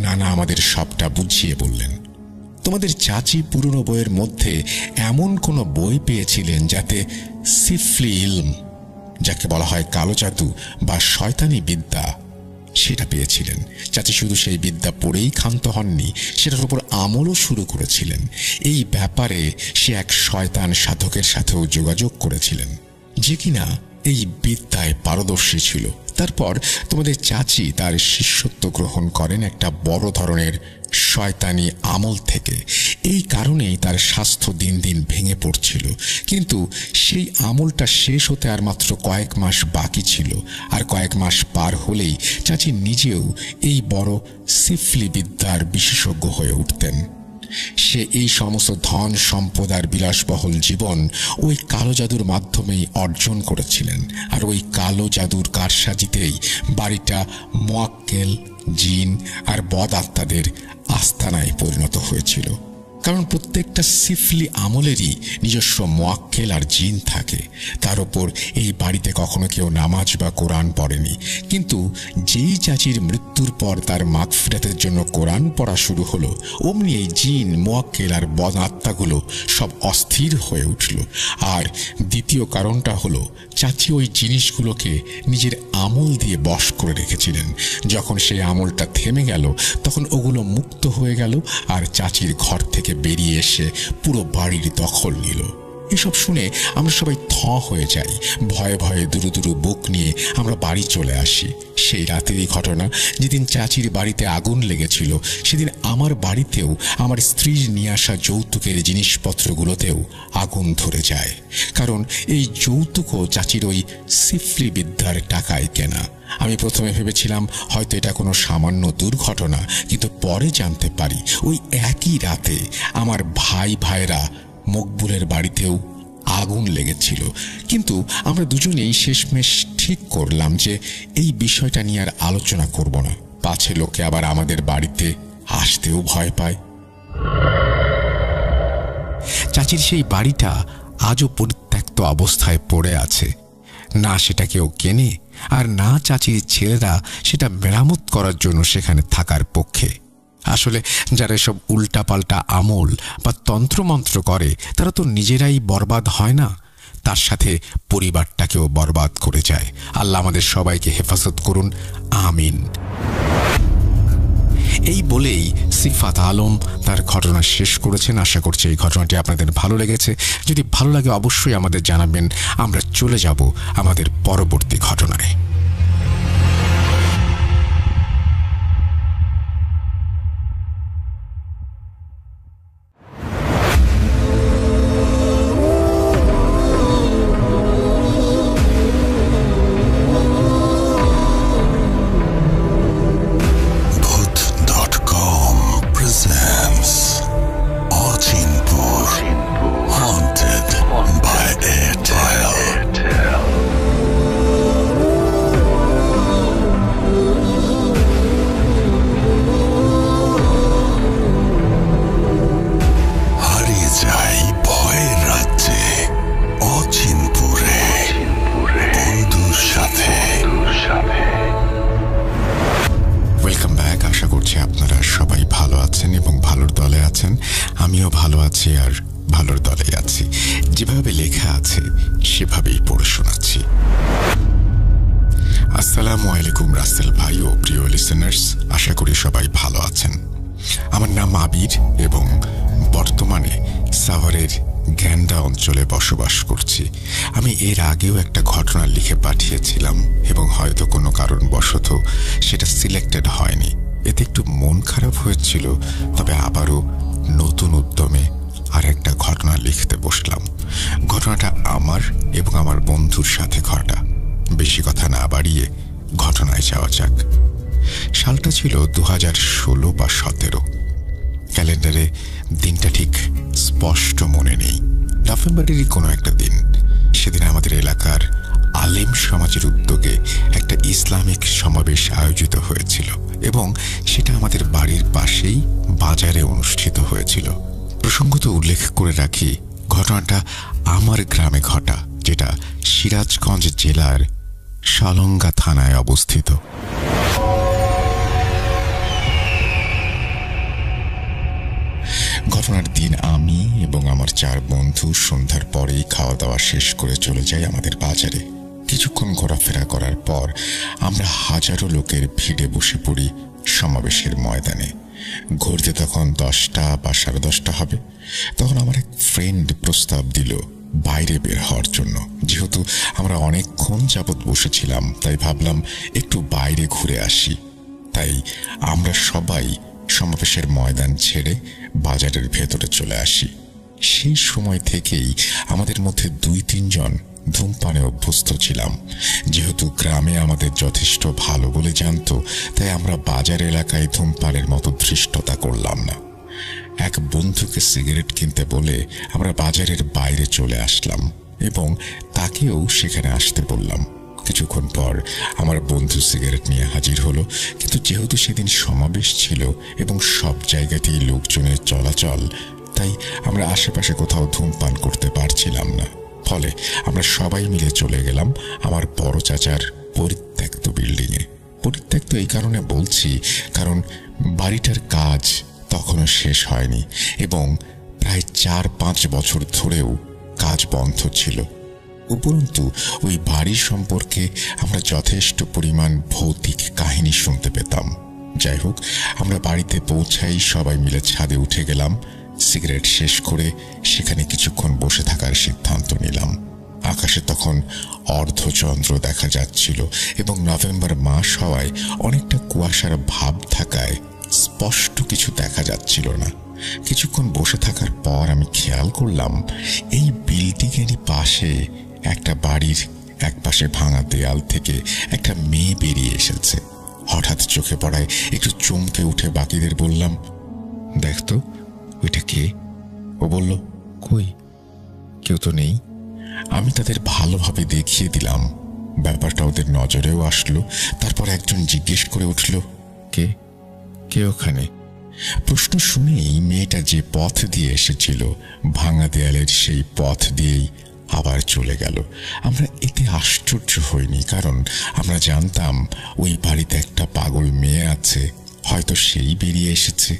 নানা আমাদের সবটা বুঝিয়ে বললেন, তোমাদের চাচি পুরনো বইয়ের মধ্যে এমন কোনো বই পেয়েছিলেন যাতে সিফলি ইলম, যাকে বলা হয় কালো জাদু বা শয়তানি বিদ্যা, সেটা পেয়েছিলেন। চাচি শুধু সেই বিদ্যা পড়েই ক্ষান্ত হননি, সেটার উপর আমলও শুরু করেছিলেন। এই ব্যাপারে সে এক শয়তান সাধকের সাথেও যোগাযোগ করেছিলেন, যে কিনা এই বিদ্যায় পারদর্শী ছিল। তারপর তোমাদের চাচি তার শিষ্যত্ব গ্রহণ করেন একটা বড় ধরনের শয়তানি আমল থেকে। এই কারণেই তার স্বাস্থ্য দিন দিন ভেঙে পড়ছিল। কিন্তু সেই আমলটা শেষ হতে আর মাত্র কয়েক মাস বাকি ছিল। আর কয়েক মাস পার হলেই চাচি নিজেও এই বড় সিফলি বিদ্যার বিশেষজ্ঞ হয়ে উঠতেন। সে এই সমস্ত ধন সম্পদ আর বিলাসবহুল জীবন ওই কালো জাদুর মাধ্যমেই অর্জন করেছিলেন। আর ওই কালো জাদুর কারসাজিতেই বাড়িটা মোয়াক্কেল, জিন আর বদ আত্মাদের আস্তানায় পরিণত হয়েছিল। কারণ প্রত্যেকটা সিফলি আমলেরই নিজস্ব মোয়াক্কেল আর জিন থাকে। তার উপর এই বাড়িতে কখনো কেউ নামাজ বা কোরআন পড়েনি, কিন্তু যেই চাচির মৃত্যুর পর তার মাগফিরাতের জন্য কোরআন পড়া শুরু হলো, অমনি এই জিন, মোয়াক্কেল আর বদ আত্মাগুলো সব অস্থির হয়ে উঠল। আর দ্বিতীয় কারণটা হলো, চাচি ওই জিনিসগুলোকে নিজের আমল দিয়ে বশ করে রেখেছিলেন। যখন সেই আমলটা থেমে গেল তখন ওগুলো মুক্ত হয়ে গেল আর চাচির ঘর থেকে বেরিয়ে এসে পুরো বাড়ির দখল নিল। এসব শুনে আমরা সবাই থ হয়ে যাই। ভয়ে ভয়ে দুরু দুরু বুক নিয়ে আমরা বাড়ি চলে আসি। সেই রাতেরই ঘটনা, যেদিন চাচির বাড়িতে আগুন লেগেছিল সেদিন আমার বাড়িতেও আমার স্ত্রীর নিয়ে আসা যৌতুকের জিনিসপত্রগুলোতেও আগুন ধরে যায়। কারণ এই যৌতুকও চাচির ওই সিফলি বিদ্যার টাকায় কেনা। আমি প্রথমে ভেবেছিলাম হয়তো এটা কোনো সামান্য দুর্ঘটনা, কিন্তু পরে জানতে পারি ওই একই রাতে আমার ভাইরা মকবুলের বাড়িতেও আগুন লেগেছিল। কিন্তু আমরা দুজনেই শেষমেশ ঠিক করলাম যে এই বিষয়টা নিয়ে আর আলোচনা করব না, পাছে লোকে আবার আমাদের বাড়িতে আসতেও ভয় পায়। চাচির সেই বাড়িটা আজও পরিত্যক্ত অবস্থায় পড়ে আছে। না সেটা কেউ কেনে, আর না চাচির ছেলেরা সেটা মেরামত করার জন্য সেখানে থাকার পক্ষে। আসলে যারা এসব উল্টাপাল্টা আমল বা তন্ত্রমন্ত্র করে তারা তো নিজেরাই বরবাদ হয় না, তার সাথে পরিবারটাকেও বরবাদ করে যায়। আল্লাহ আমাদের সবাইকে হেফাজত করুন, আমিন। এই বলেই সিফাত আলম তার ঘটনা শেষ করেছেন। আশা করছি এই ঘটনাটি আপনাদের ভালো লেগেছে। যদি ভালো লাগে অবশ্যই আমাদের জানাবেন। আমরা চলে যাব আমাদের পরবর্তী ঘটনায়। আমিও ভালো আছি আর ভালোর দলে আছি। যেভাবে লেখা আছে সেভাবেই পড়ে শোনাচ্ছি। আসসালামু আলাইকুম রাসেল ভাই ও প্রিয় লিসেনার্স, আশা করি সবাই ভালো আছেন। আমার নাম আবির এবং বর্তমানে সাভারের গ্যান্ডা অঞ্চলে বসবাস করছি। আমি এর আগেও একটা ঘটনা লিখে পাঠিয়েছিলাম এবং হয়তো কোনো কারণবশত সেটা সিলেক্টেড হয়নি। এতে একটু মন খারাপ হয়েছিল, তবে আবারও নতুন উদ্যমে আর একটা ঘটনা লিখতে বসলাম। ঘটনাটা আমার এবং আমার বন্ধুর সাথে ঘটা। বেশি কথা না বাড়িয়ে ঘটনায় যাওয়া যাক। সালটা ছিল 2016 বা 17। ক্যালেন্ডারে দিনটা ঠিক স্পষ্ট মনে নেই, নভেম্বরেরই কোনো একটা দিন। সেদিন আমাদের এলাকার আলেম সমাজের উদ্যোগে একটা ইসলামিক সমাবেশ আয়োজিত হয়েছিল এবং সেটা আমাদের বাড়ির পাশেই বাজারে অনুষ্ঠিত হয়েছিল। প্রসঙ্গত উল্লেখ করে রাখি, ঘটনাটা আমার গ্রামে ঘটা, যেটা সিরাজগঞ্জ জেলার সালঙ্গা থানায় অবস্থিত। ঘটনার দিন আমি এবং আমার 4 বন্ধু সন্ধ্যার পরেই খাওয়া দাওয়া শেষ করে চলে যাই আমাদের বাজারে। কিছুক্ষণ ঘোরাফেরা করার পর আমরা হাজারো লোকের ভিড়ে বসে পড়ি সমাবেশের ময়দানে। ঘুরতে তখন 10টা বা 10:30 হবে। তখন আমার এক ফ্রেন্ড প্রস্তাব দিল বাইরে বের হওয়ার জন্য। যেহেতু আমরা অনেকক্ষণ যাবৎ বসেছিলাম, তাই ভাবলাম একটু বাইরে ঘুরে আসি। তাই আমরা সবাই সমাবেশের ময়দান ছেড়ে বাজারের ভেতরে চলে আসি। সেই সময় থেকেই আমাদের মধ্যে 2-3 জন ধূমপানে অভ্যস্ত ছিলাম। যেহেতু গ্রামে আমাদের যথেষ্ট ভালো বলে জানতো, তাই আমরা বাজার এলাকায় ধূমপানের মতো ধৃষ্টতা করলাম না। এক বন্ধুকে সিগারেট কিনতে বলে আমরা বাজারের বাইরে চলে আসলাম এবং তাকেও সেখানে আসতে বললাম। কিছুক্ষণ পর আমার বন্ধু সিগারেট নিয়ে হাজির হলো, কিন্তু যেহেতু সেদিন সমাবেশ ছিল এবং সব জায়গাতেই লোকজনের চলাচল, তাই আমরা আশেপাশে কোথাও ধূমপান করতে পারছিলাম না। ফলে আমরা সবাই মিলে চলে গেলাম আমার বড় চাচার পরিত্যক্ত বিল্ডিংয়ে। পরিত্যক্ত এই কারণে বলছি, কারণ বাড়িটার কাজ তখনও শেষ হয়নি এবং প্রায় 4-5 বছর ধরেও কাজ বন্ধ ছিল। উপরন্তু ওই বাড়ি সম্পর্কে আমরা যথেষ্ট পরিমাণ ভৌতিক কাহিনী শুনতে পেতাম। যাই হোক, আমরা বাড়িতে পৌঁছাই, সবাই মিলে ছাদে উঠে গেলাম। সিগারেট শেষ করে সেখানে কিছুক্ষণ বসে থাকার সিদ্ধান্ত নিলাম। আকাশে তখন অর্ধচন্দ্র দেখা যাচ্ছিল এবং নভেম্বর মাস হওয়ায় অনেকটা কুয়াশার ভাব থাকায় স্পষ্ট কিছু দেখা যাচ্ছিল না। কিছুক্ষণ বসে থাকার পর আমি খেয়াল করলাম এই বিল্ডিংয়েরই পাশে একটা বাড়ির একপাশে ভাঙা দেয়াল থেকে একটা মেয়ে বেরিয়ে এসেছে। হঠাৎ চোখে পড়ায় একটু চমকে উঠে বাকিদের বললাম, দেখতো ওইটা কে? ও বলল, কই, কেউ তো নেই। আমি তাদের ভালোভাবে দেখিয়ে দিলাম। ব্যাপারটা ওদের নজরেও আসলো। তারপর একজন জিজ্ঞেস করে উঠল, কে কে ওখানে? প্রশ্ন শুনেই মেয়েটা যে পথ দিয়ে এসেছিল ভাঙা দেয়ালের সেই পথ দিয়েই আবার চলে গেল। আমরা এতে আশ্চর্য হইনি, কারণ আমরা জানতাম ওই বাড়িতে একটা পাগল মেয়ে আছে, হয়তো সেই বেরিয়ে এসেছে।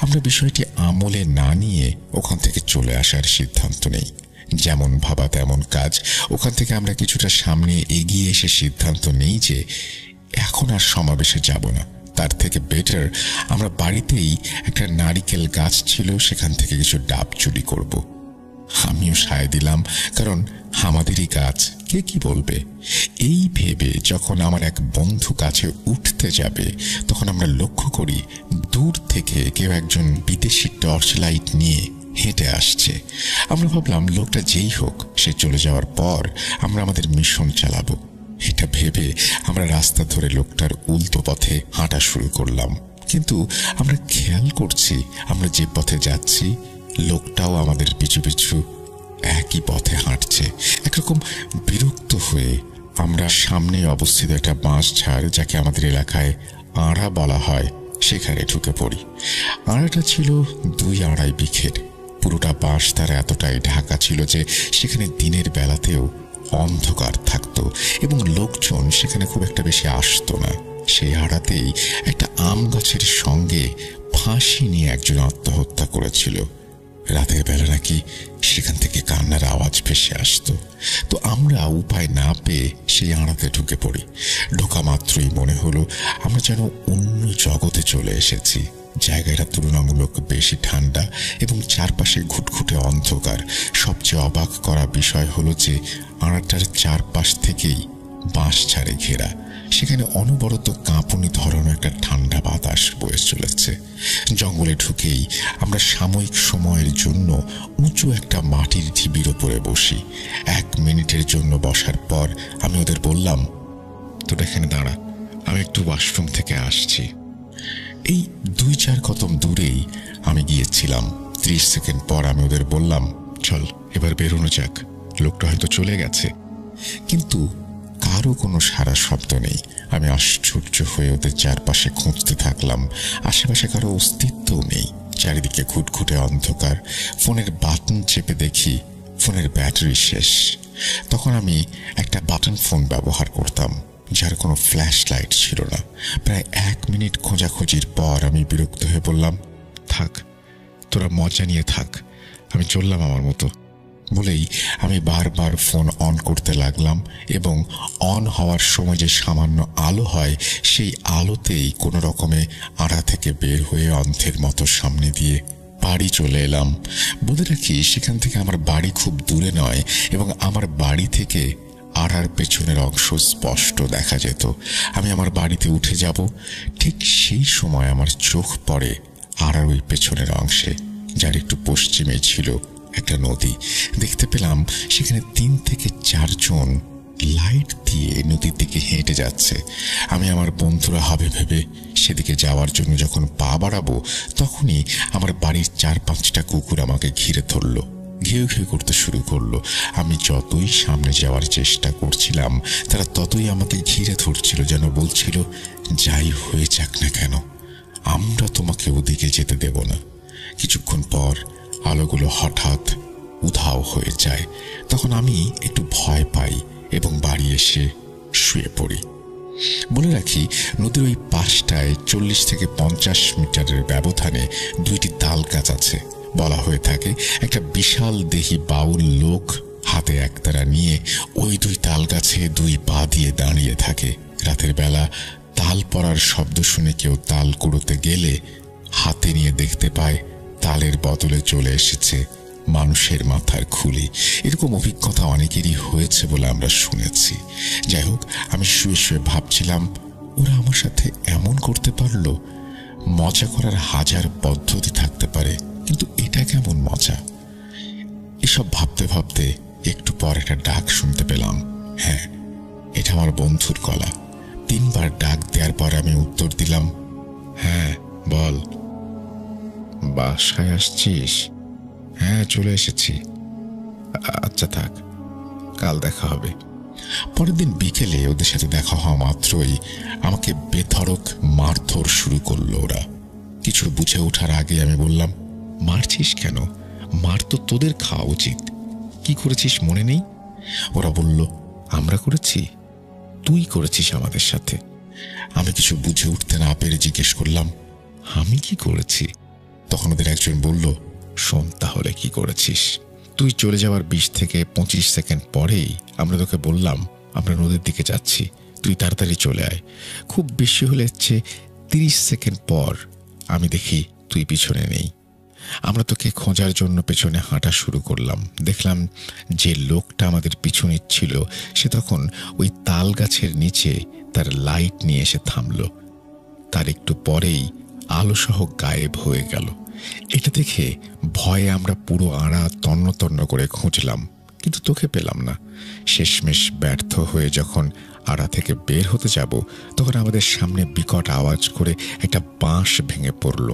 আমরা বিষয়টি আমলে না নিয়ে ওখান থেকে চলে আসার সিদ্ধান্ত নেই। যেমন ভাবা তেমন কাজ। ওখান থেকে আমরা কিছুটা সামনে এগিয়ে এসে সিদ্ধান্ত নেই যে এখন আর সমাবেশে যাব না, তার থেকে বেটার আমরা বাড়িতেই একটা নারিকেল গাছ ছিল, সেখান থেকে কিছু ডাব চুরি করব। আমিও সায় দিলাম, কারণ আমাদেরই গাছ, কে কি বলবে। এই ভেবে যখন আমার এক বন্ধু কাছে উঠতে যাবে, তখন আমরা লক্ষ্য করি দূর থেকে কেউ একজন বিদেশি টর্চ লাইট নিয়ে হেঁটে আসছে। আমরা ভাবলাম লোকটা যেই হোক, সে চলে যাওয়ার পর আমরা আমাদের মিশন চালাবো। এটা ভেবে আমরা রাস্তা ধরে লোকটার উল্টো পথে হাঁটা শুরু করলাম। কিন্তু আমরা খেয়াল করছি আমরা যে পথে যাচ্ছি লোকটাও আমাদের পিছু পিছু একই পথে হাঁটছে। একরকম বিরক্ত হয়ে আমরা সামনে অবস্থিত একটা বাঁশঝাড়, যাকে আমাদের এলাকায় আড়া বলা হয়, সেখানে ঢুকে পড়ি। আড়াটা ছিল 2-2.5 বিঘের। পুরোটা বাঁশ তার এতটাই ঢাকা ছিল যে সেখানে দিনের বেলাতেও অন্ধকার থাকতো এবং লোকজন সেখানে খুব একটা বেশি আসতো না। সেই আড়াতেই একটা আম গাছের সঙ্গে ফাঁসি নিয়ে একজন আত্মহত্যা করেছিল। রাতের বেলা নাকি সেখান থেকে কান্নার আওয়াজ ভেসে আসতো। তো আমরা উপায় না পেয়ে সেই আড়াতে ঢুকে পড়ি। ঢোকা মাত্রই মনে হলো আমরা যেন অন্য জগতে চলে এসেছি। জায়গাটা তুলনামূলক বেশি ঠান্ডা এবং চারপাশে ঘুটঘুটে অন্ধকার। সবচেয়ে অবাক করা বিষয় হলো যে আড়াটার চারপাশ থেকেই বাঁশঝাড়ে ঘেরা। সেখানে অনবরত কাঁপুনি ধরানো একটা ঠান্ডা বাতাস বয়ে চলেছে। জঙ্গলে ঢুকেই আমরা সাময়িক সময়ের জন্য উঁচু একটা মাটির ঢিবির ওপরে বসি। 1 মিনিটের জন্য বসার পর আমি ওদের বললাম, তোরা এখানে দাঁড়া, আমি একটু ওয়াশরুম থেকে আসছি। এই 2-4 কদম দূরেই আমি গিয়েছিলাম। 30 সেকেন্ড পর আমি ওদের বললাম, চল এবার বেরোনো যাক, লোকটা হয়তো চলে গেছে। কিন্তু কারো কোনো সারা শব্দ নেই। আমি আশ্চর্য হয়ে ওদের চারপাশে খুঁজতে থাকলাম। আশেপাশে কারো অস্তিত্বও নেই। চারিদিকে ঘুটঘুটে অন্ধকার। ফোনের বাটন চেপে দেখি ফোনের ব্যাটারি শেষ। তখন আমি একটা বাটন ফোন ব্যবহার করতাম, যার কোনো ফ্ল্যাশ লাইট ছিল না। প্রায় 1 মিনিট খোঁজাখুঁজির পর আমি বিরক্ত হয়ে বললাম, থাক, তোরা মজা নিয়ে থাক, আমি চললাম আমার মতো। বলেই আমি বারবার ফোন অন করতে লাগলাম এবং অন হওয়ার সময় যে সামান্য আলো হয়, সেই আলোতেই কোনো রকমে আড়া থেকে বের হয়ে অন্ধের মতো সামনে দিয়ে বাড়ি চলে এলাম। বলে রাখি, সেখান থেকে আমার বাড়ি খুব দূরে নয় এবং আমার বাড়ি থেকে আড়ার পেছনের অংশ স্পষ্ট দেখা যেত। আমি আমার বাড়িতে উঠে যাব, ঠিক সেই সময় আমার চোখ পড়ে আড়ার ওই পেছনের অংশে, যার একটু পশ্চিমে ছিল একটা নদী। দেখতে পেলাম সেখানে 3 থেকে 4 জন লাইট দিয়ে নদীর দিকে হেঁটে যাচ্ছে। আমি আমার বন্ধুরা হবে ভেবে সেদিকে যাওয়ার জন্য যখন পা বাড়াবো, তখনই আমার বাড়ির 4-5টা কুকুর আমাকে ঘিরে ধরলো, ঘেউ ঘেউ করতে শুরু করলো। আমি যতই সামনে যাওয়ার চেষ্টা করছিলাম, তারা ততই আমাকে ঘিরে ধরছিল, যেন বলছিল, যাই হয়ে যাক না কেন, আমরা তোমাকে ওদিকে যেতে দেব না। কিছুক্ষণ পর আলোগুলো হঠাৎ উধাও হয়ে যায়। তখন আমি একটু ভয় পাই এবং বাড়ি এসে শুয়ে পড়ি। বলে রাখি, নদীর ওই পাশটায় 40 থেকে 50 মিটারের ব্যবধানে 2টি তাল গাছ আছে। বলা হয়ে থাকে একটা বিশাল দেহী বাউল লোক হাতে একতারা নিয়ে ওই 2 তাল গাছে 2 পা দিয়ে দাঁড়িয়ে থাকে। রাতের বেলা তাল পড়ার শব্দ শুনে কেউ তাল কুড়োতে গেলে হাতে নিয়ে দেখতে পায় তালের বদলে চলে এসেছে মানুষের মাথার খুলি। এরকম অভিজ্ঞতা অনেকেরই হয়েছে বলে আমরা শুনেছি। যাই হোক, আমি শুয়ে শুয়ে ভাবছিলাম, ওরা আমার সাথে এমন করতে পারলো। মজা করার 1000 পদ্ধতি থাকতে পারে, কিন্তু এটা কেমন মজা? এসব ভাবতে ভাবতে একটু পর একটা ডাক শুনতে পেলাম। হ্যাঁ, এটা আমার বন্ধুর গলা। 3 বার ডাক দেওয়ার পর আমি উত্তর দিলাম, হ্যাঁ বল। বাসায় আসছিস? হ্যাঁ, চলে এসেছি। আচ্ছা থাক, কাল দেখা হবে। পরের দিন বিকেলে ওদের সাথে দেখা হওয়া মাত্রই আমাকে বেধড়ক মারধর শুরু করলো ওরা। কিছু বুঝে ওঠার আগে আমি বললাম, মারছিস কেন? মার তো তোদের খাওয়া উচিত। কি করেছিস মনে নেই? ওরা বলল, আমরা করেছি? তুই করেছিস আমাদের সাথে। আমি কিছু বুঝে উঠতে না পেরে জিজ্ঞেস করলাম, আমি কি করেছি? তখন ওদের একজন বলল, শোন তাহলে কি করেছিস। তুই চলে যাওয়ার 20 থেকে 25 সেকেন্ড পরেই আমরা তোকে বললাম আমরা নদীর দিকে যাচ্ছি, তুই তাড়াতাড়ি চলে আয়। খুব বেশি হলে 30 সেকেন্ড পর আমি দেখি তুই পিছনে নেই। আমরা তোকে খোঁজার জন্য পেছনে হাঁটা শুরু করলাম। দেখলাম যে লোকটা আমাদের পিছু নিচ্ছিল সে তখন ওই তাল গাছের নিচে তার লাইট নিয়ে এসে থামল। তার একটু পরেই আলোসহ গায়েব হয়ে গেল। এটা দেখে ভয়ে আমরা পুরো আড়া তন্ন তন্ন করে খুঁজলাম, কিন্তু তোকে পেলাম না। শেষমেশ ব্যর্থ হয়ে যখন আড়া থেকে বের হতে যাব তখন আমাদের সামনে বিকট আওয়াজ করে একটা বাঁশ ভেঙে পড়ল।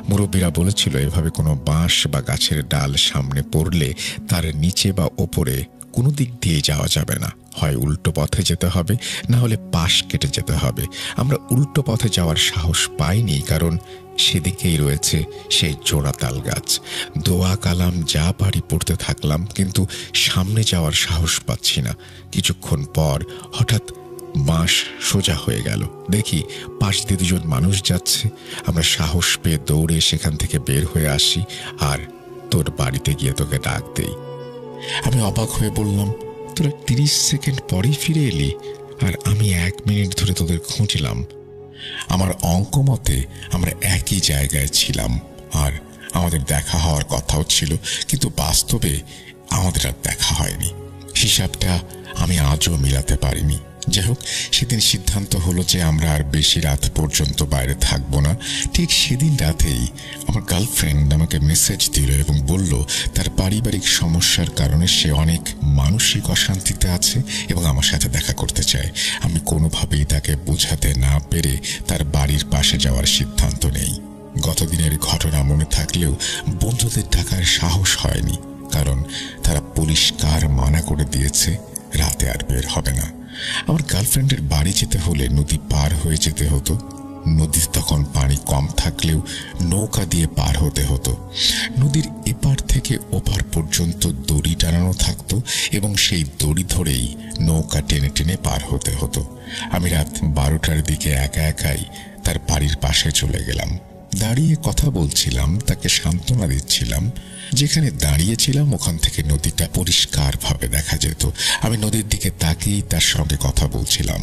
মুরব্বীরা বলেছিল এভাবে কোনো বাঁশ বা গাছের ডাল সামনে পড়লে তার নিচে বা ওপরে কোনো দিক দিয়ে যাওয়া যাবে না, হয় উল্টো পথে যেতে হবে, না হলে পাশ কেটে যেতে হবে। আমরা উল্টো পথে যাওয়ার সাহস পাইনি, কারণ সেদিকেই রয়েছে সেই জোড়া তাল গাছ। দোয়া কালাম যা পারি পড়তে থাকলাম, কিন্তু সামনে যাওয়ার সাহস পাচ্ছি না। কিছুক্ষণ পর হঠাৎ বাঁশ সোজা হয়ে গেল। দেখি পাশ দিয়ে দুজন মানুষ যাচ্ছে। আমরা সাহস পেয়ে দৌড়ে সেখান থেকে বের হয়ে আসি আর তোর বাড়িতে গিয়ে তোকে ডাক দেই। আমি অবাক হয়ে বললাম, তোরা 30 সেকেন্ড পরেই ফিরে এলি, আর আমি 1 মিনিট ধরে তোদের খুঁজলাম। আমার অঙ্ক মতে আমরা একই জায়গায় ছিলাম আর আমাদের দেখা হওয়ার কথাও ছিল, কিন্তু বাস্তবে আমাদের আর দেখা হয়নি। হিসাবটা আমি আজও মিলাতে পারিনি। যাই হোক, সেদিন সিদ্ধান্ত হলো যে আমরা আর বেশি রাত পর্যন্ত বাইরে থাকবো না। ঠিক সেদিন রাতেই আমার গার্লফ্রেন্ড আমাকে মেসেজ দিল এবং বলল তার পারিবারিক সমস্যার কারণে সে অনেক মানসিক অশান্তিতে আছে এবং আমার সাথে দেখা করতে চায়। আমি কোনোভাবেই তাকে বোঝাতে না পেরে তার বাড়ির পাশে যাওয়ার সিদ্ধান্ত নেই। গতদিনের ঘটনা মনে থাকলেও বন্ধুদের ডাকার সাহস হয়নি, কারণ তারা পরিষ্কার মানা করে দিয়েছে রাতে আর বের হবে না। আমার গার্লফ্রেন্ডের বাড়ি যেতে হলে নদী পার হয়ে যেতে হতো। নদীর তখন পানি কম থাকলেও নৌকা দিয়ে পার হতে হতো। নদীর এপার থেকে ওপার পর্যন্ত দড়ি টানানো থাকতো এবং সেই দড়ি ধরেই নৌকা টেনে টেনে পার হতে হতো। আমি রাত 12টার দিকে একা একাই তার বাড়ির পাশে চলে গেলাম। দাঁড়িয়ে কথা বলছিলাম, তাকে সান্ত্বনা দিচ্ছিলাম। যেখানে দাঁড়িয়েছিলাম ওখান থেকে নদীটা পরিষ্কারভাবে দেখা যেত। আমি নদীর দিকে তাকিয়ে তার সঙ্গে কথা বলছিলাম।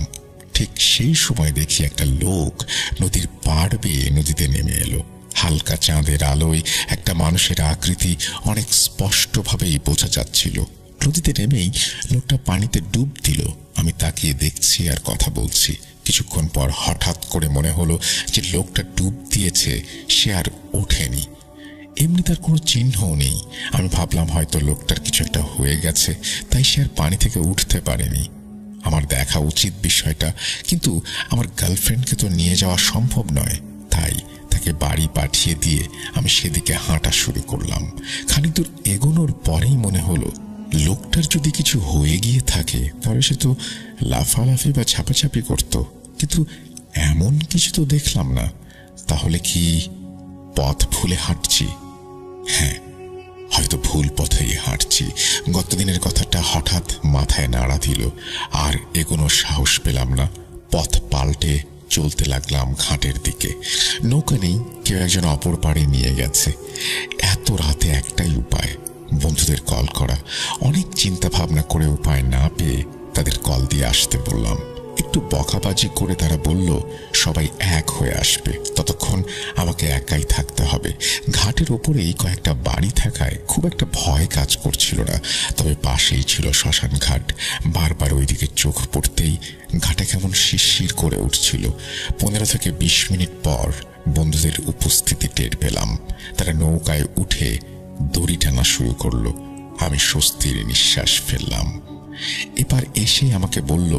ঠিক সেই সময় দেখি একটা লোক নদীর পাড় বেয়ে নদীতে নেমে এলো। হালকা চাঁদের আলোয় একটা মানুষের আকৃতি অনেক স্পষ্টভাবেই বোঝা যাচ্ছিল। নদীতে নেমেই লোকটা পানিতে ডুব দিল। আমি তাকিয়ে দেখছি আর কথা বলছি। কিছুক্ষণ পর হঠাৎ করে মনে হলো যে লোকটা ডুব দিয়েছে, সে আর ওঠেনি। এমনি তার কোনো চিহ্নও নেই। আমি ভাবলাম হয়তো লোকটার কিছু একটা হয়ে গেছে, তাই সে আর পানি থেকে উঠতে পারেনি। আমার দেখা উচিত বিষয়টা, কিন্তু আমার গার্লফ্রেন্ডকে তো নিয়ে যাওয়া সম্ভব নয়। তাই তাকে বাড়ি পাঠিয়ে দিয়ে আমি সেদিকে হাঁটা শুরু করলাম। খানিক দূর এগোনোর পরেই মনে হলো লোকটার যদি কিছু হয়ে গিয়ে থাকে তাহলে সে তো লাফালাফি বা ছাপাছাপি করত, কিন্তু এমন কিছু তো দেখলাম না। তাহলে কি পথ ভুলে হাঁটছি? হ্যাঁ, হয়তো ভুল পথেই হাঁটছি। গতদিনের কথাটা হঠাৎ মাথায় নাড়া দিল, আর এগোনোর সাহস পেলাম না। পথ পাল্টে চলতে লাগলাম ঘাটের দিকে। নৌকা নেই, কেউ একজন অপর পাড়ে নিয়ে গেছে। এত রাতে একটাই উপায়, বন্ধুদের কল করা। অনেক চিন্তা ভাবনা করে উপায় না পেয়ে তাদের কল দিয়ে আসতে বললাম। একটু বকাবাজি করে তারা বলল সবাই এক হয়ে আসবে, ততক্ষণ আমাকে একাই থাকতে হবে। ঘাটের ওপরেই কয়েকটা বাড়ি থাকায় খুব একটা ভয় কাজ করছিল না, তবে পাশেই ছিল শ্মশান ঘাট। বারবার ওইদিকে চোখ পড়তেই ঘাটে কেমন শিরশির করে উঠছিল। 15 থেকে 20 মিনিট পর বন্ধুদের উপস্থিতি টের পেলাম। তারা নৌকায় উঠে দড়ি টানা শুরু করলো। আমি স্বস্তির নিঃশ্বাস ফেললাম। এবার এসে আমাকে বলল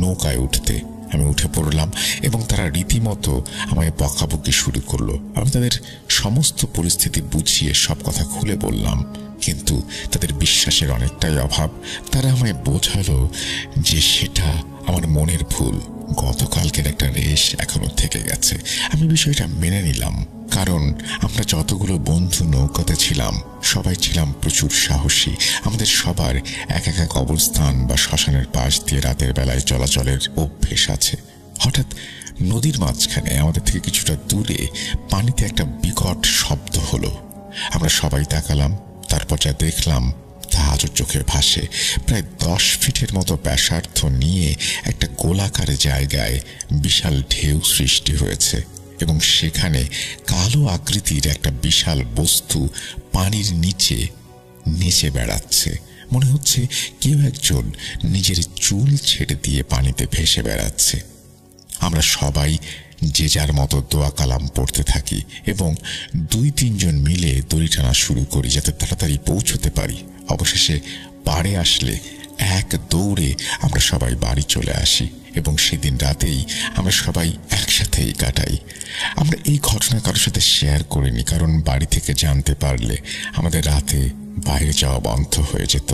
নৌকায় উঠতে। আমি উঠে পড়লাম এবং তারা রীতিমতো আমায় বকাবকি শুরু করলো। আমি তাদের সমস্ত পরিস্থিতি বুঝিয়ে সব কথা খুলে বললাম, কিন্তু তাদের বিশ্বাসের অনেকটাই অভাব। তারা আমায় বোঝালো যে সেটা আমার মনের ভুল, গতকালকের একটা রেশ এখনো থেকে গেছে। আমি বিষয়টা মেনে নিলাম, কারণ আমরা যতগুলো বন্ধু নৌকাতে ছিলাম সবাই ছিলাম প্রচুর সাহসী। আমাদের সবার এক এক অবস্থান বা শ্মশানের পাশ দিয়ে রাতের বেলায় চলাচলের অভ্যেস আছে। হঠাৎ নদীর মাঝখানে আমাদের থেকে কিছুটা দূরে পানিতে একটা বিকট শব্দ হলো। আমরা সবাই তাকালাম, তারপর যা দেখলাম তা আজও চোখে ভাসে। প্রায় 10 ফিটের মতো ব্যাসার্ধ নিয়ে একটা গোলাকার জায়গায় বিশাল ঢেউ সৃষ্টি হয়েছে এবং সেখানে কালো আকৃতির একটা বিশাল বস্তু পানির নিচে নেচে বেড়াচ্ছে। মনে হচ্ছে কেউ একজন নিজের চুল ছেড়ে দিয়ে পানিতে ভেসে বেড়াচ্ছে। আমরা সবাই যে যার মতো দোয়া কালাম পড়তে থাকি এবং 2-3 জন মিলে দড়ি টানা শুরু করি যাতে তাড়াতাড়ি পৌঁছতে পারি। অবশেষে পাড়ে আসলে এক দৌড়ে আমরা সবাই বাড়ি চলে আসি এবং সেদিন রাতেই আমরা সবাই একসাথেই কাটাই। আমরা এই ঘটনা কারোর সাথে শেয়ার করিনি, কারণ বাড়ি থেকে জানতে পারলে আমাদের রাতে বাইরে যাওয়া বন্ধ হয়ে যেত।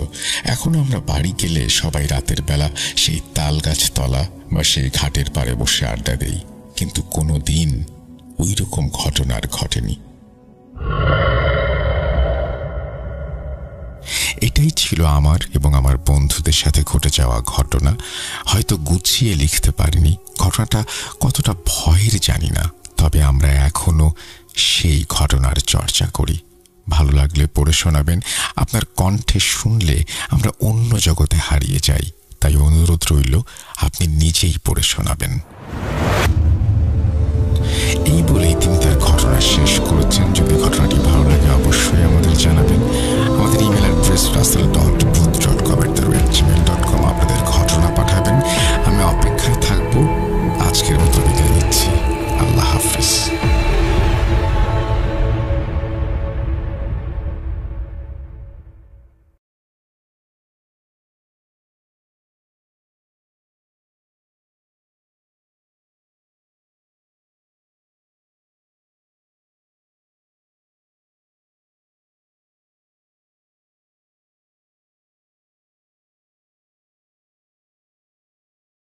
এখনো আমরা বাড়ি গেলে সবাই রাতের বেলা সেই তাল গাছ তলা বা সেই ঘাটের পাড়ে বসে আড্ডা দেই, কিন্তু কোনো দিন ওই রকম ঘটনা আর ঘটেনি। এটাই ছিল আমার এবং আমার বন্ধুদের সাথে ঘটে যাওয়া ঘটনা। হয়তো গুছিয়ে লিখতে পারিনি, ঘটনাটা কতটা ভয়ের জানি না, তবে আমরা এখনো সেই ঘটনার চর্চা করি। ভালো লাগলে পড়ে শোনাবেন। আপনার কণ্ঠে শুনলে আমরা অন্য জগতে হারিয়ে যাই, তাই অনুরোধ রইল আপনি নিজেই পড়ে শোনাবেন। এই বলেই তিনি তার ঘটনা শেষ করেছেন। যদি ঘটনাটি ভালো লাগে অবশ্যই আমাদের জানাবেন। আমাদের ইমেল অ্যাড্রেস russell.bru